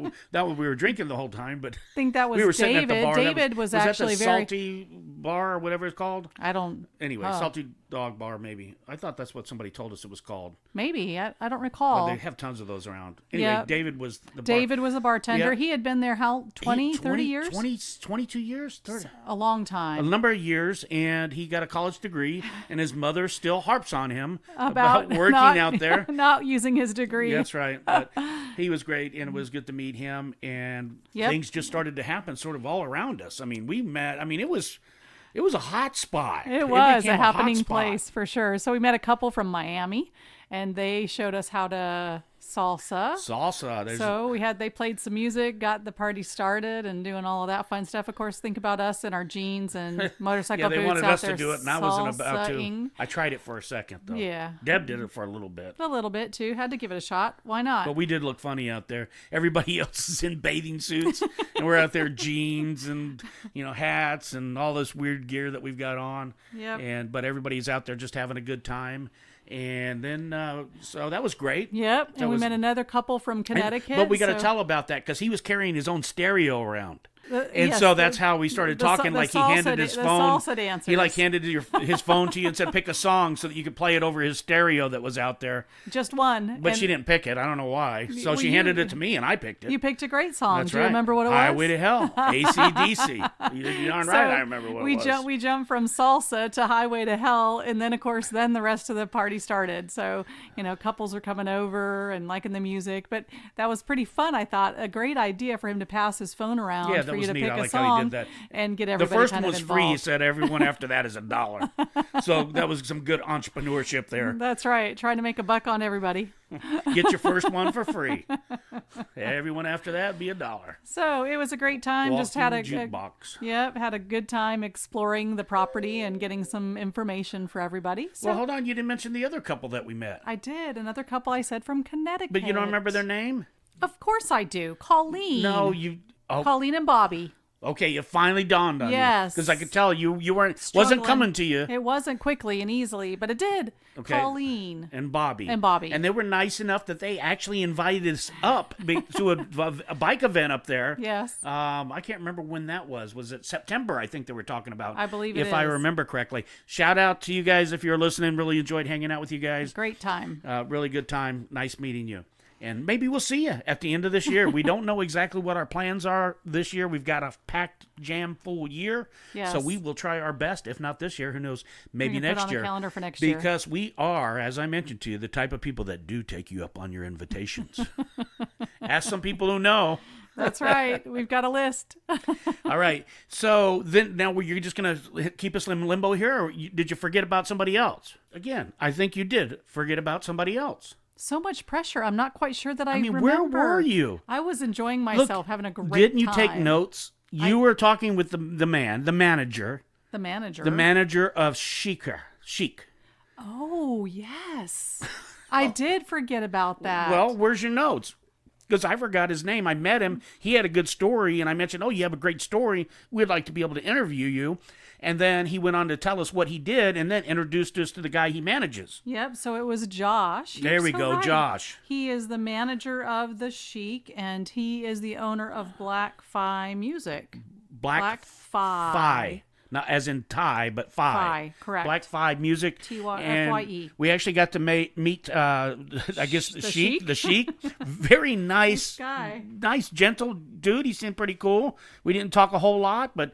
we were drinking the whole time, but I think that was we were sitting David. at the bar. David was that actually the very. salty bar or whatever it's called. I don't. Anyway, Oh. salty dog bar maybe. I thought that's what somebody told us it was called. Maybe I don't But recall. they have tons of those around. Anyway, Yeah. David was the David was a bartender. Yeah. He had been there how 30 years? 22 years? 30. A long A time. number of years, and he got a college degree, and his mother still harps on him About working not, out there. not using his degree. That's right. But he was great, and it was good to meet him, and Yep. things just started to happen sort of all around us. I mean, we met. I mean, it was a hot spot. It was became a hot happening spot. place for sure. So we met a couple from Miami, and they showed us how to salsa. Salsa. So they played some music, got the party started, and doing all of that fun stuff. Of course, think about us in our jeans and motorcycle yeah, they boots wanted out us there to do it, and I wasn't about to. salsaing. I tried it for a second, though. Yeah. Deb did it for a little bit. A little bit too. Had to give it a shot. Why not? But we did look funny out there. Everybody else is in bathing suits, and we're out there jeans and hats and all this weird gear that we've got on. Yep. But everybody's out there just having a good time. And then so that was great. Yep. That And we was- met another couple from Connecticut. But we got to so- tell about that because he was carrying his own stereo around. And yes, so that's how we started talking. the Like he salsa handed his the phone. salsa dancers. He like handed his phone to you and said, "Pick a song," so that you could play it over his stereo that was out there. Just one. But And she didn't pick it. I don't know why. So well, she handed it to me, and I picked it. You picked a great song. That's Do you right. remember what it was? Highway to Hell, AC/DC. You're darn right. I remember what it was. We jumped from salsa to Highway to Hell, and then of course the rest of the party started. So couples are coming over and liking the music, but that was pretty fun. I thought a great idea for him to pass his phone around Yeah, that for you was to neat. pick I a like how he song did that. and get The everybody first kind one of was involved. free. He said everyone after that is $1. So that was some good entrepreneurship there. That's right, trying to make a buck on everybody. Get your first one for free. Everyone after that be $1. So it was a great time. Just had a jukebox. Yep, had a good time exploring the property and getting some information for everybody. So Well, hold on. You didn't mention the other couple that we met. I did. Another couple I said from Connecticut. But you don't remember their name? Of course I do. Colleen. No, you. Oh, Colleen and Bobby. okay. It finally dawned on you. Yes. Because I could tell you wasn't Struggling. coming to you. It wasn't quickly and easily, but it did. Okay. Colleen. And Bobby. And they were nice enough that they actually invited us up to a bike event up there. Yes. I can't remember when that was. Was it September? I think they were talking about. I believe it if I is. remember correctly. Shout out to you guys if you're listening. Really enjoyed hanging out with you guys. Great time. Really good time. Nice meeting you. And maybe we'll see you at the end of this year. We don't know exactly what our plans are this year. We've got a packed, jam-full year. Yes. So we will try our best. If not this year, who knows? Maybe We're gonna next put on year. the calendar for next year. Because we are, as I mentioned to you, the type of people that do take you up on your invitations. Ask some people who know. That's right. We've got a list. All right. So then now you're just going to keep us in limbo here, or did you forget about somebody else? Again, I think you did forget about somebody else. So much pressure. I'm not quite sure that I mean, remember. where were you? I was enjoying myself, having a great time. Didn't you take notes? You were talking with the manager. The manager. The manager of Chic. Oh, yes. I did forget about that. Well, where's your notes? Because I forgot his name. I met him. He had a good story, and I mentioned, oh, you have a great story. We'd like to be able to interview you. And then he went on to tell us what he did and then introduced us to the guy he manages. Yep, so it was Josh. There we go, right. Josh. He is the manager of the Chic, and he is the owner of Black Phi Music. Black Phi. Phi. Not as in Thai, but Phi. Phi, correct. Black Phi Music. T-Y-F-Y-E. We actually got to meet, I guess, The Sheik. Sheik? The Sheik. Very nice guy. Nice, gentle dude. He seemed pretty cool. We didn't talk a whole lot, but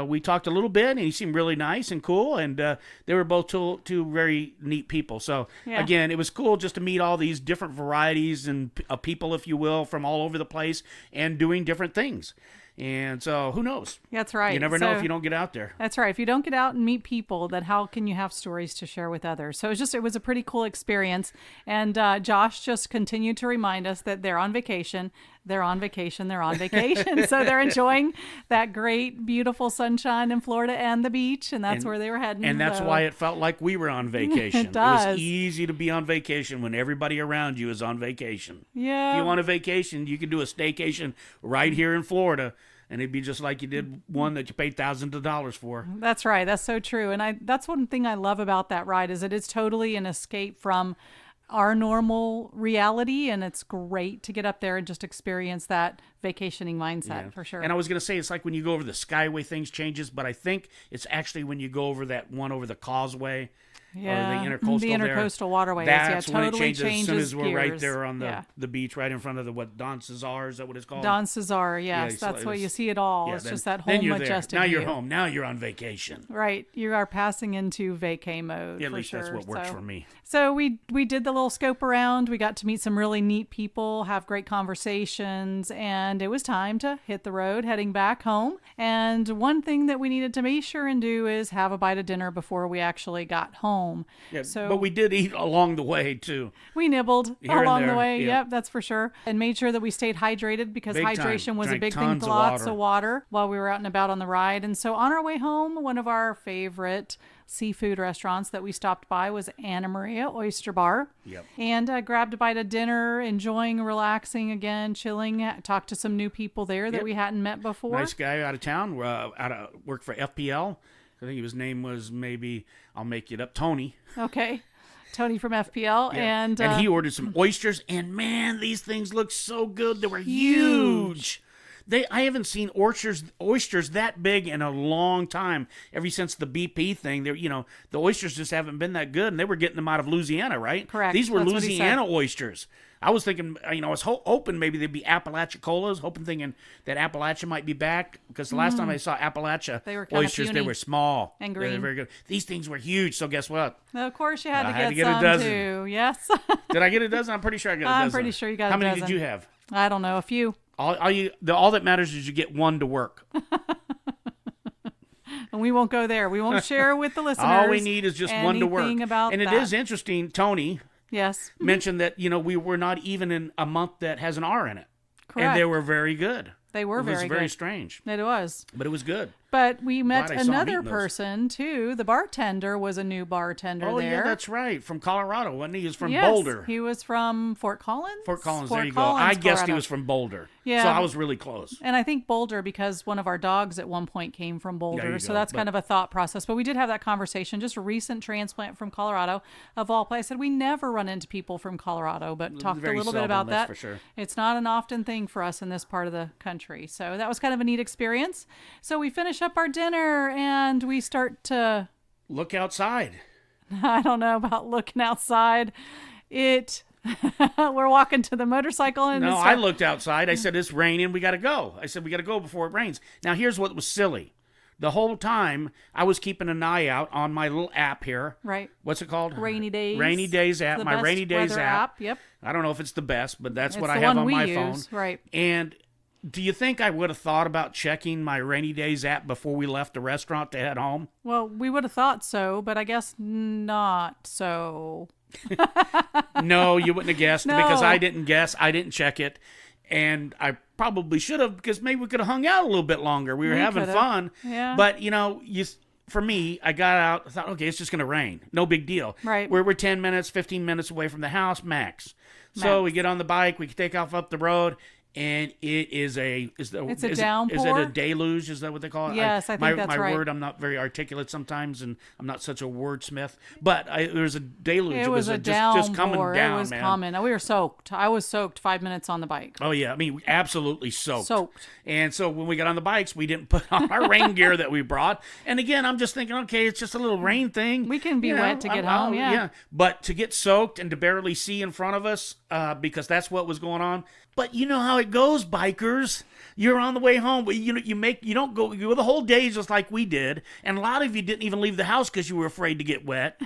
we talked a little bit, and he seemed really nice and cool, and they were both two very neat people. So, Yeah. again, it was cool just to meet all these different varieties and people, if you will, from all over the place and doing different things. And so, who knows? That's right. You never know So- if you don't get out there. That's right. If you don't get out and meet people, then how can you have stories to share with others? So it was a pretty cool experience. And Josh just continued to remind us that they're on vacation. They're on vacation. They're on on vacation. So they're enjoying that great, beautiful sunshine in Florida and the beach, and that's where they were heading. And that's why it felt like we were on vacation. It does. It was easy to be on vacation when everybody around you is on vacation. Yeah. If you want a vacation, you can do a staycation right here in Florida, and it'd be just like you did one that you paid thousands of dollars for. That's right. That's so true. And that's one thing I love about that ride is it is totally an escape from our normal reality, and it's great to get up there and just experience that vacationing mindset for sure. And I was going to say, it's like when you go over the Skyway, things changes, but I think it's actually when you go over that one over the causeway, or the intercoastal waterways. That's yeah, when totally it changes as soon as we're right gears. there on the beach, right in front of the Don Cesar. Is that what it's called? Don Cesar, yes. That's what you see it all. It's just that whole majestic Now view. you're home. Now you're on vacation. Right. You are passing into vacay mode. At least that's what works for me. So we did the little scope around. We got to meet some really neat people, have great conversations, and it was time to hit the road heading back home. And one thing that we needed to make sure and do is have a bite of dinner before we actually got home. Yeah, but we did eat along the way too. We nibbled Here and along there, the way. yeah. Yep, that's for sure. And made sure that we stayed hydrated because Big time. hydration was a Drank big thing. tons of Lots water. of water while we were out and about on the ride. And so on our way home, one of our favorite seafood restaurants that we stopped by was Anna Maria Oyster Bar. Yep. And grabbed a bite of dinner, enjoying, relaxing again, chilling. Talked to some new people there that we hadn't met before. Nice guy out of town. Worked for FPL. I think his name was, maybe I'll make it up, Tony. Okay. Tony from FPL. Yeah. And he ordered some oysters, and man, these things look so good. They were huge. I haven't seen oysters that big in a long time. Ever since the BP thing, the oysters just haven't been that good, and they were getting them out of Louisiana, right? Correct. These were That's what he Louisiana said. oysters. I was thinking, I was hoping maybe they'd be Appalachicolas, thinking that Appalachia might be back, because the last time I saw Appalachia They were kinda oysters, they puny were small. and They green. were very good. These things were huge, so guess what? Of course, you had I to had to get get a some dozen. too. Yes. Did I get a dozen? I'm pretty sure I got a dozen. I'm pretty sure you got How a many dozen. did you have? I don't know, a few. All that matters is you get one to work. And we won't go there. We won't share with the listeners. All we need is just one to work. About and it that. is interesting, Tony Yes. mentioned that, we were not even in a month that has an R in it. Correct. And they were very good. They were very good. It was very strange, It was. but it was good. But we met Glad I saw him another eating those. person, too. The bartender was a new bartender Oh, there. yeah, that's right. From Colorado, wasn't he? He was from Yes, Boulder. He was from Fort Collins? Fort Collins, Fort there you Collins, go. I guessed he Colorado. was from Boulder. Yeah. So I was really close. And I think Boulder because one of our dogs at one point came from Boulder. you So go. that's But- kind of a thought process. But we did have that conversation. Just a recent transplant from Colorado. Of all places, we never run into people from Colorado, but talked a Very little bit seldom, about that's that. for sure. It's not an often thing for us in this part of the country. So that was kind of a neat experience. So we finish up our dinner and we start to, Look outside. I don't know about looking outside. We're walking to the motorcycle and No, I looked outside. I said, it's raining. We got to go. I said, we got to go before it rains. Now, here's what was silly. The whole time, I was keeping an eye out on my little app here. Right. What's it called? Rainy Days. Rainy Days app. The My best Rainy Days weather app. Yep. I don't know if it's the best, but that's what It's I the have one on we my use, phone. right. And do you think I would have thought about checking my Rainy Days app before we left the restaurant to head home? Well, we would have thought so, but I guess not so. No, you wouldn't have guessed No. because I didn't guess. I didn't check it. And I probably should have because maybe we could have hung out a little bit longer. We were having could've. fun. Yeah. But, for me, I got out. I thought, okay, it's just going to rain. No big deal. Right. We're 10 minutes, 15 minutes away from the house, max. So we get on the bike. We take off up the road. And it is It's a downpour? Is it a deluge? Is that what they call it? Yes, I think that's my right. word, I'm not very articulate sometimes, and I'm not such a wordsmith. But there was a deluge. It was a downpour. just coming down, It was man. coming. We were soaked. I was soaked 5 minutes on the bike. Oh, yeah. I mean, absolutely soaked. Soaked. And so when we got on the bikes, we didn't put on our rain gear that we brought. And again, I'm just thinking, okay, it's just a little rain thing. We can be wet to get home, yeah. But to get soaked and to barely see in front of us, because that's what was going on. But you know how it goes, bikers. You're on the way home, but you don't go the whole day just like we did. And a lot of you didn't even leave the house because you were afraid to get wet.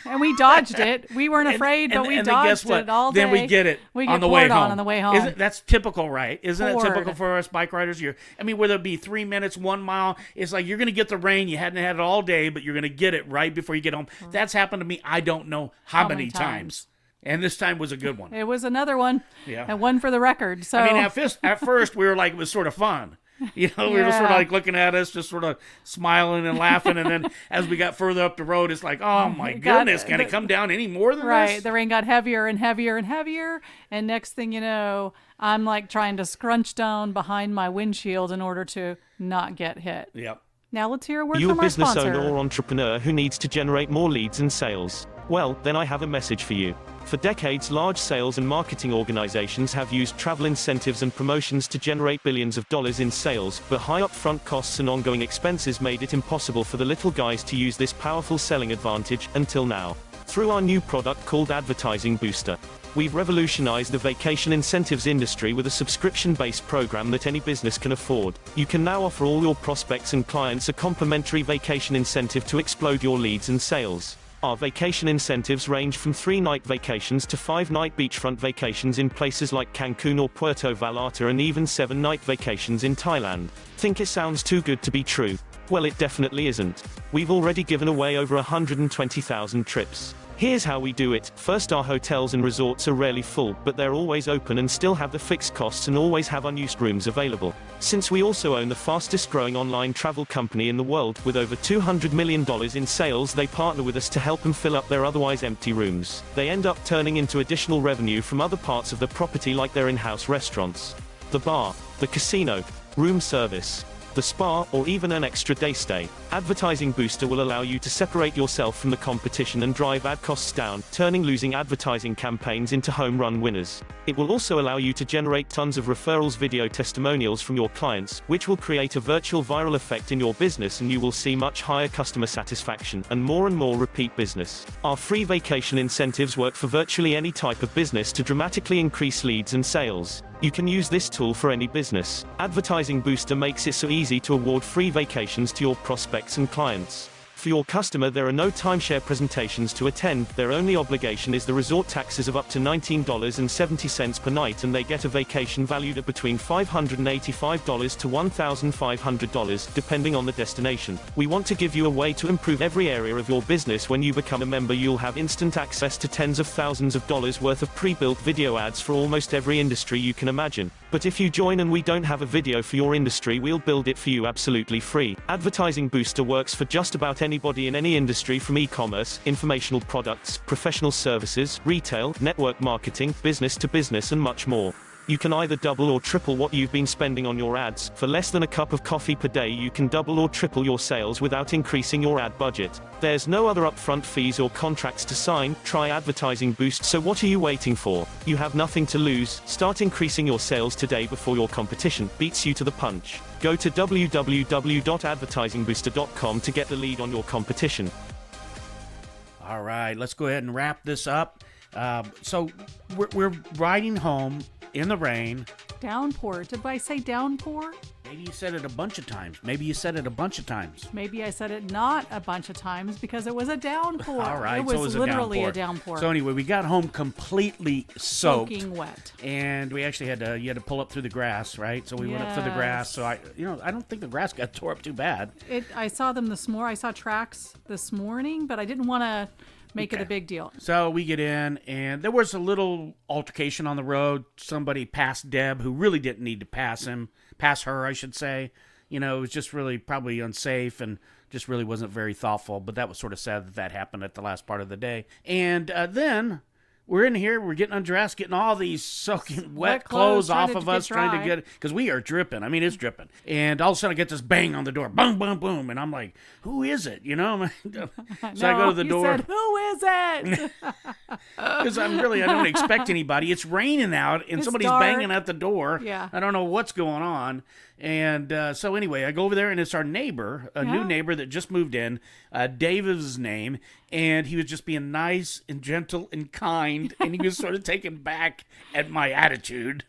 And we dodged it. We weren't afraid, but we then dodged guess what? it all day. Then we get it we on get the way poured home. on the way home. That's typical, right? Isn't it Poured. typical for us bike riders? Whether it be 3 minutes, 1 mile, it's like you're going to get the rain. You hadn't had it all day, but you're going to get it right before you get home. That's happened to me. I don't know how many times. And this time was a good one. It was another one. Yeah. And one for the record. So I mean, at first we were like, it was sort of fun. We were just sort of like looking at us, just sort of smiling and laughing. And then as we got further up the road, it's like, oh my goodness, can it come down any more than this? Right. The rain got heavier and heavier and heavier. And next thing you know, I'm like trying to scrunch down behind my windshield in order to not get hit. Yep. Now let's hear a word Are you from a our business sponsor. owner or entrepreneur who needs to generate more leads and sales? Well, then I have a message for you. For decades, large sales and marketing organizations have used travel incentives and promotions to generate billions of dollars in sales, but high upfront costs and ongoing expenses made it impossible for the little guys to use this powerful selling advantage, until now. Through our new product called Advertising Booster, we've revolutionized the vacation incentives industry with a subscription-based program that any business can afford. You can now offer all your prospects and clients a complimentary vacation incentive to explode your leads and sales. Our vacation incentives range from 3-night vacations to 5-night beachfront vacations in places like Cancun or Puerto Vallarta, and even 7-night vacations in Thailand. Think it sounds too good to be true? Well, it definitely isn't. We've already given away over 120,000 trips. Here's how we do it. First, our hotels and resorts are rarely full, but they're always open and still have the fixed costs and always have unused rooms available. Since we also own the fastest growing online travel company in the world, with over $200 million in sales, they partner with us to help them fill up their otherwise empty rooms. They end up turning into additional revenue from other parts of the property, like their in-house restaurants, the bar, the casino, room service, the spa, or even an extra day stay. Advertising Booster will allow you to separate yourself from the competition and drive ad costs down, turning losing advertising campaigns into home run winners. It will also allow you to generate tons of referrals, video testimonials from your clients, which will create a virtual viral effect in your business, and you will see much higher customer satisfaction and more repeat business. Our free vacation incentives work for virtually any type of business to dramatically increase leads and sales. You can use this tool for any business. Advertising Booster makes it so easy to award free vacations to your prospects and clients. For your customer, there are no timeshare presentations to attend. Their only obligation is the resort taxes of up to $19.70 per night, and they get a vacation valued at between $585 to $1,500, depending on the destination. We want to give you a way to improve every area of your business. When you become a member, you'll have instant access to tens of thousands of dollars worth of pre-built video ads for almost every industry you can imagine. But if you join and we don't have a video for your industry, we'll build it for you absolutely free. Advertising Booster works for just about anybody in any industry, from e-commerce, informational products, professional services, retail, network marketing, business to business, and much more. You can either double or triple what you've been spending on your ads. For less than a cup of coffee per day, you can double or triple your sales without increasing your ad budget. There's no other upfront fees or contracts to sign. Try Advertising Boost. So what are you waiting for? You have nothing to lose. Start increasing your sales today before your competition beats you to the punch. Go to www.advertisingbooster.com to get the lead on your competition. All right, let's go ahead and wrap this up. So we're riding home in the rain. Downpour. Did I say downpour? Maybe you said it a bunch of times. Maybe you said it a bunch of times. Maybe I said it not a bunch of times because it was a downpour. All right, it was so it was literally a downpour. So anyway, we got home completely soaked. Soaking wet. And we actually had to pull up through the grass, right? So we went up through the grass. So I don't think the grass got tore up too bad. I saw them this morning. I saw tracks this morning, but I didn't want to make it a big deal. So we get in, and there was a little altercation on the road. Somebody passed Deb, who really didn't need to pass her, I should say. It was just really probably unsafe and just really wasn't very thoughtful. But that was sort of sad that happened at the last part of the day. And then we're in here, we're getting undressed, getting all these soaking wet clothes off of us, trying to get, because we are dripping. I mean, it's dripping. And all of a sudden I get this bang on the door, boom, boom, boom. And I'm like, who is it? So I go to the door. You said, who is it? Because I don't expect anybody. It's raining out and somebody's dark. banging at the door. Yeah. I don't know what's going on. And so anyway, I go over there, and it's our neighbor, a new neighbor that just moved in. Dave is his name, and he was just being nice and gentle and kind, and he was sort of taken back at my attitude.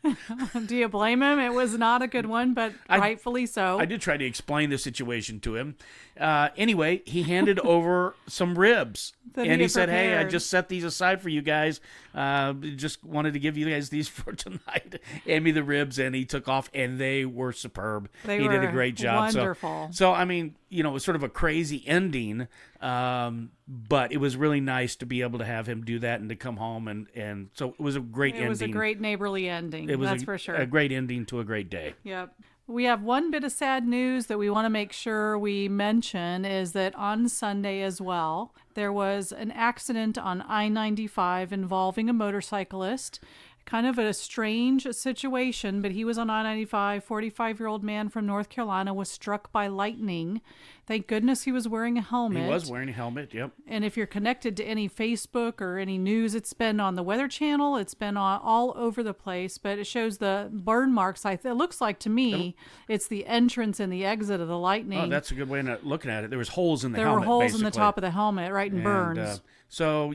Do you blame him? It was not a good one, but rightfully so. I did try to explain the situation to him. Anyway, he handed over some ribs, and he said, "Hey, I just set these aside for you guys. Just wanted to give you guys these for tonight." Hand me the ribs, and he took off, and they were superb. He did a great job. Wonderful. So I mean, it was sort of a crazy ending, but it was really nice to be able to have him do that and to come home. And so it was a great ending. It was a great neighborly ending. That's for sure. A great ending to a great day. Yep. We have one bit of sad news that we want to make sure we mention is that on Sunday as well, there was an accident on I-95 involving a motorcyclist. Kind of a strange situation, but he was on I-95. 45-year-old man from North Carolina was struck by lightning. Thank goodness he was wearing a helmet. He was wearing a helmet, yep. And if you're connected to any Facebook or any news, it's been on the Weather Channel. It's been all over the place, but it shows the burn marks. It looks like to me it's the entrance and the exit of the lightning. Oh, that's a good way of looking at it. There was holes in the helmet, helmet, There were holes basically. in the top of the helmet, right, and burns. So,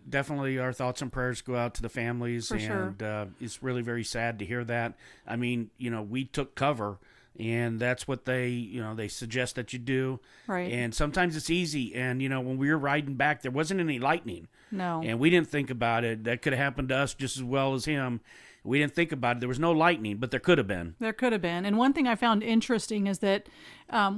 definitely our thoughts and prayers go out to the families. For sure. It's really very sad to hear that. I mean, we took cover, and that's what they suggest that you do. Right. And sometimes it's easy. And, when we were riding back, there wasn't any lightning. No. And we didn't think about it. That could have happened to us just as well as him. We didn't think about it. There was no lightning, but there could have been. There could have been. And one thing I found interesting is that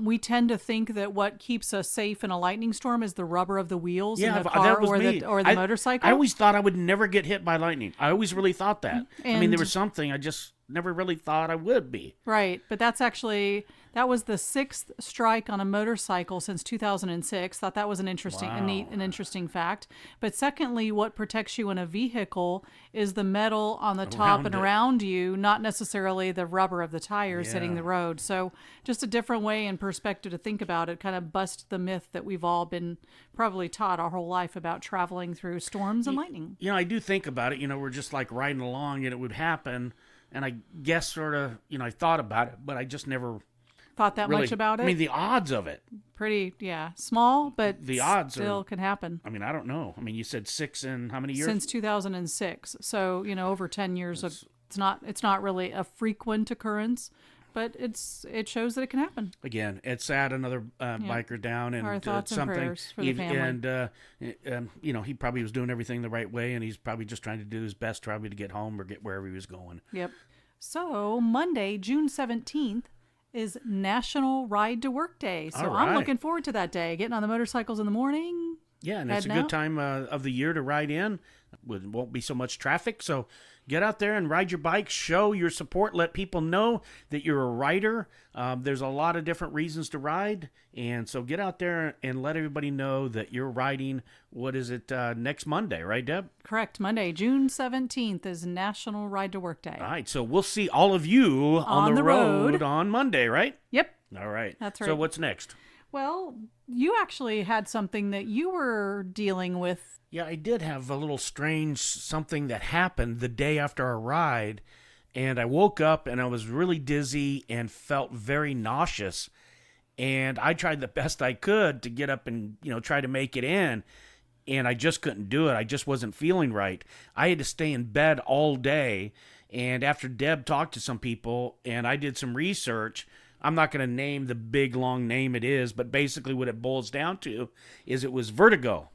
we tend to think that what keeps us safe in a lightning storm is the rubber of the wheels in the car that was me. or the motorcycle. I always thought I would never get hit by lightning. I always really thought that. I mean, there was something I just never really thought I would be. Right. But that was the 6th strike on a motorcycle since 2006. Thought that was an interesting fact. But secondly, what protects you in a vehicle is the metal on the top and around you, not necessarily the rubber of the tires hitting the road. So just a different way and perspective to think about it, kind of bust the myth that we've all been probably taught our whole life about traveling through storms and lightning. I do think about it. We're just like riding along and it would happen. And I guess sort of, I thought about it, but I just never thought that really, much about it. I mean, the odds of it. Pretty, small, but the odds still can happen. I mean, I don't know. I mean, you said 6 in how many years? Since 2006. So, over 10 years. It's not really a frequent occurrence, but it shows that it can happen. Again, it's sad. Another biker down, and our thoughts and prayers for the family. And he probably was doing everything the right way, and he's probably just trying to do his best, probably to get home or get wherever he was going. Yep. So Monday, June 17th, is National Ride to Work Day. So I'm looking forward to that day. Getting on the motorcycles in the morning. Yeah, and it's a good time of the year to ride in. Won't be so much traffic, so get out there and ride your bike, show your support, let people know that you're a rider. There's a lot of different reasons to ride, and so get out there and let everybody know that you're riding. What is it, next Monday, right, Deb? Correct. Monday, June 17th is National Ride to Work Day. All right, so we'll see all of you on the road on Monday, right? Yep. All right. That's right. So what's next? Well, you actually had something that you were dealing with. Yeah, I did have a little strange something that happened the day after our ride, and I woke up and I was really dizzy and felt very nauseous, and I tried the best I could to get up and, try to make it in, and I just couldn't do it. I just wasn't feeling right. I had to stay in bed all day, and after Deb talked to some people and I did some research, I'm not going to name the big, long name it is, but basically what it boils down to is it was vertigo.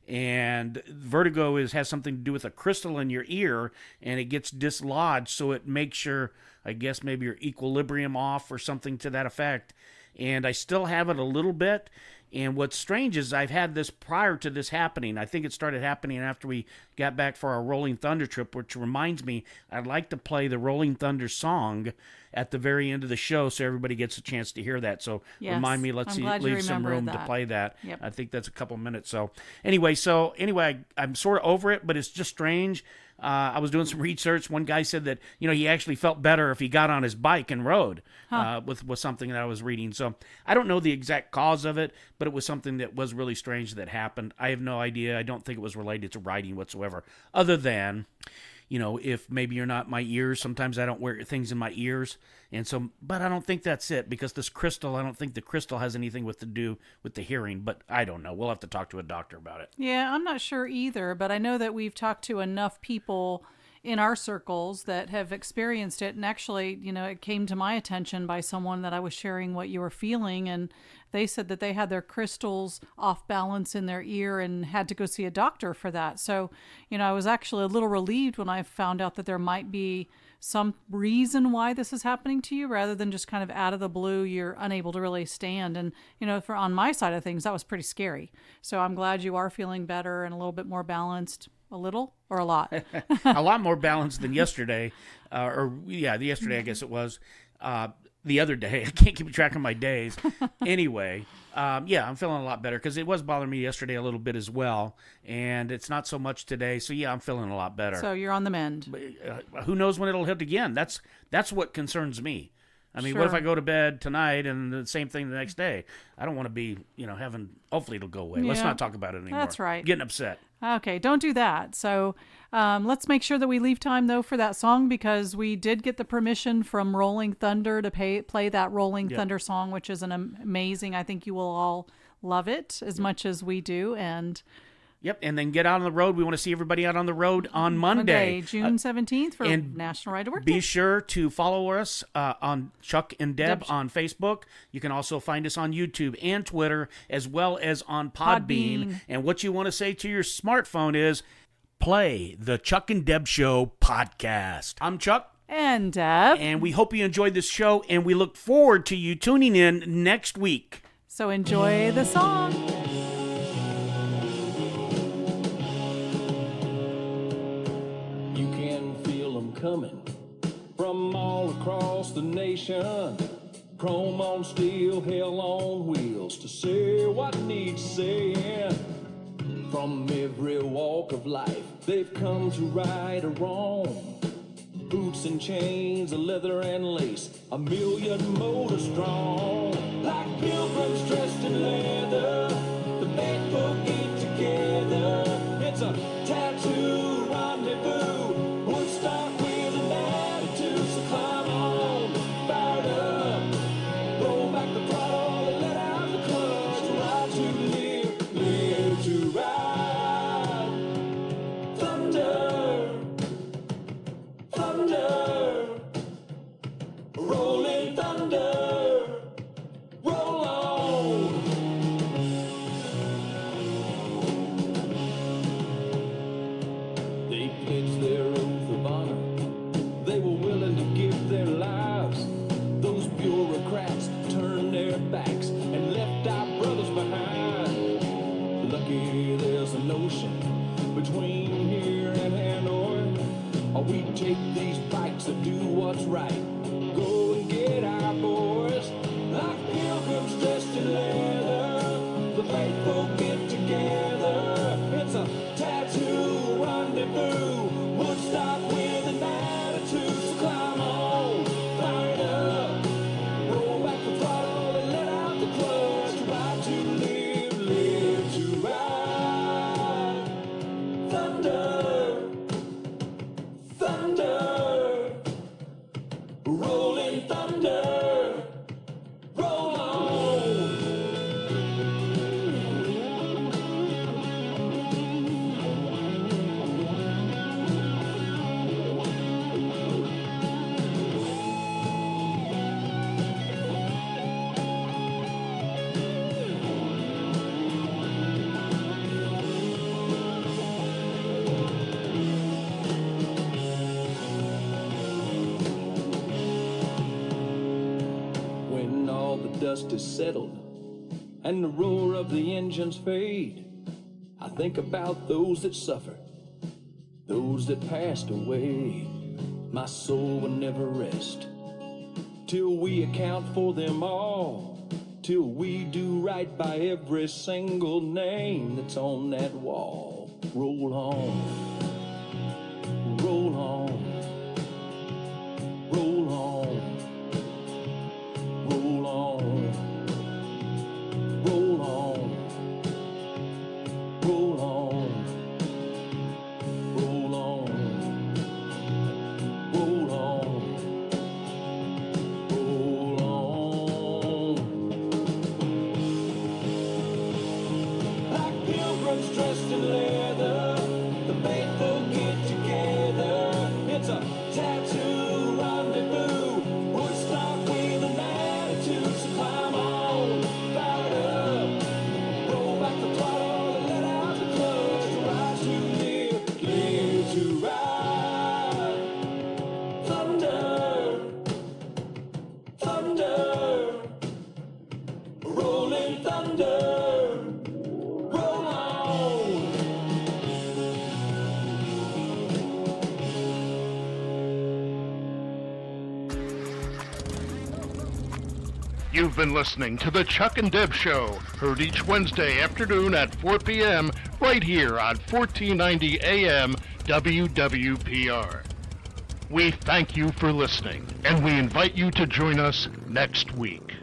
And vertigo has something to do with a crystal in your ear, and it gets dislodged, so it makes your, I guess, maybe your equilibrium off or something to that effect. And I still have it a little bit. And what's strange is I've had this prior to this happening. I think it started happening after we got back for our Rolling Thunder trip, which reminds me, I'd like to play the Rolling Thunder song at the very end of the show so everybody gets a chance to hear that. So remind me, leave some room to play that. Yep. I think that's a couple minutes. So anyway, I'm sort of over it, but it's just strange. I was doing some research. One guy said that, he actually felt better if he got on his bike and rode with something that I was reading. So I don't know the exact cause of it, but it was something that was really strange that happened. I have no idea. I don't think it was related to riding whatsoever, other than, if maybe you're not my ears. Sometimes I don't wear things in my ears. But I don't think that's it, because this crystal, I don't think the crystal has anything to do with the hearing, but I don't know. We'll have to talk to a doctor about it. Yeah, I'm not sure either, but I know that we've talked to enough people in our circles that have experienced it. And actually, it came to my attention by someone that I was sharing what you were feeling, and they said that they had their crystals off balance in their ear and had to go see a doctor for that. So, I was actually a little relieved when I found out that there might be some reason why this is happening to you, rather than just kind of out of the blue, you're unable to really stand. And, for on my side of things, that was pretty scary. So I'm glad you are feeling better and a little bit more balanced. A little or a lot? A lot more balanced than yesterday. Yesterday, I guess it was. The other day, I can't keep track of my days. Anyway, I'm feeling a lot better because it was bothering me yesterday a little bit as well, and it's not so much today. So I'm feeling a lot better. So you're on the mend. But, who knows when it'll hit again? That's what concerns me. I mean, Sure. What if I go to bed tonight and the same thing the next day? I don't want to be, hopefully it'll go away. Let's Yeah. not talk about it anymore. That's right. Getting upset. Okay, don't do that. So let's make sure that we leave time, though, for that song, because we did get the permission from Rolling Thunder to play that Rolling Thunder song, which is an amazing. I think you will all love it as much as we do. And Yep, and then get out on the road. We want to see everybody out on the road on Monday. June 17th for and National Ride to Work Be Day. sure to follow us on Chuck-n-Deb on Facebook. You can also find us on YouTube and Twitter, as well as on Podbean. And what you want to say to your smartphone is, play the Chuck-n-Deb Show podcast. I'm Chuck. And Deb. And we hope you enjoyed this show, and we look forward to you tuning in next week. So enjoy the song. Coming from all across the nation, chrome on steel, hell on wheels, to say what needs saying. From every walk of life, they've come to right or wrong. Boots and chains, leather and lace, 1,000,000 motor strong. Like pilgrims dressed in leather, the bad folk get together. It's a tattoo rendezvous. Woodstock with an attitude, so climb on, fired up. Roll back the throttle and let out the clutch. Ride to live, live to ride. Thunder, thunder, rolling thunder, roll on. They pledged their oath of honor. They were willing to give their lives. Those bureaucrats turned their backs and left our brothers behind. Lucky there's an ocean between here and Hanoi. Or we take these bikes and do what's right. Go and get our boys. Like pilgrims dressed in leather, the faithful get together. It's a tattoo rendezvous. Woodstock with an attitude, so climb on, fire it up. Roll back the throttle and let out the clutch. Ride to live, live to ride. Thunder, thunder, rolling thunder, roll on. When all the dust is settled and the roar of the engines fade, I think about those that suffered, those that passed away. My soul will never rest till we account for them all, till we do right by every single name that's on that wall. Roll on, roll on, roll on. Roll on, roll on, roll on, roll on, roll on, roll on. Like pilgrims dressed in leather, the bait thunder. Roll on. You've been listening to the Chuck-n-Deb Show, heard each Wednesday afternoon at 4 p.m. right here on 1490 AM WWPR. We thank you for listening, and we invite you to join us next week.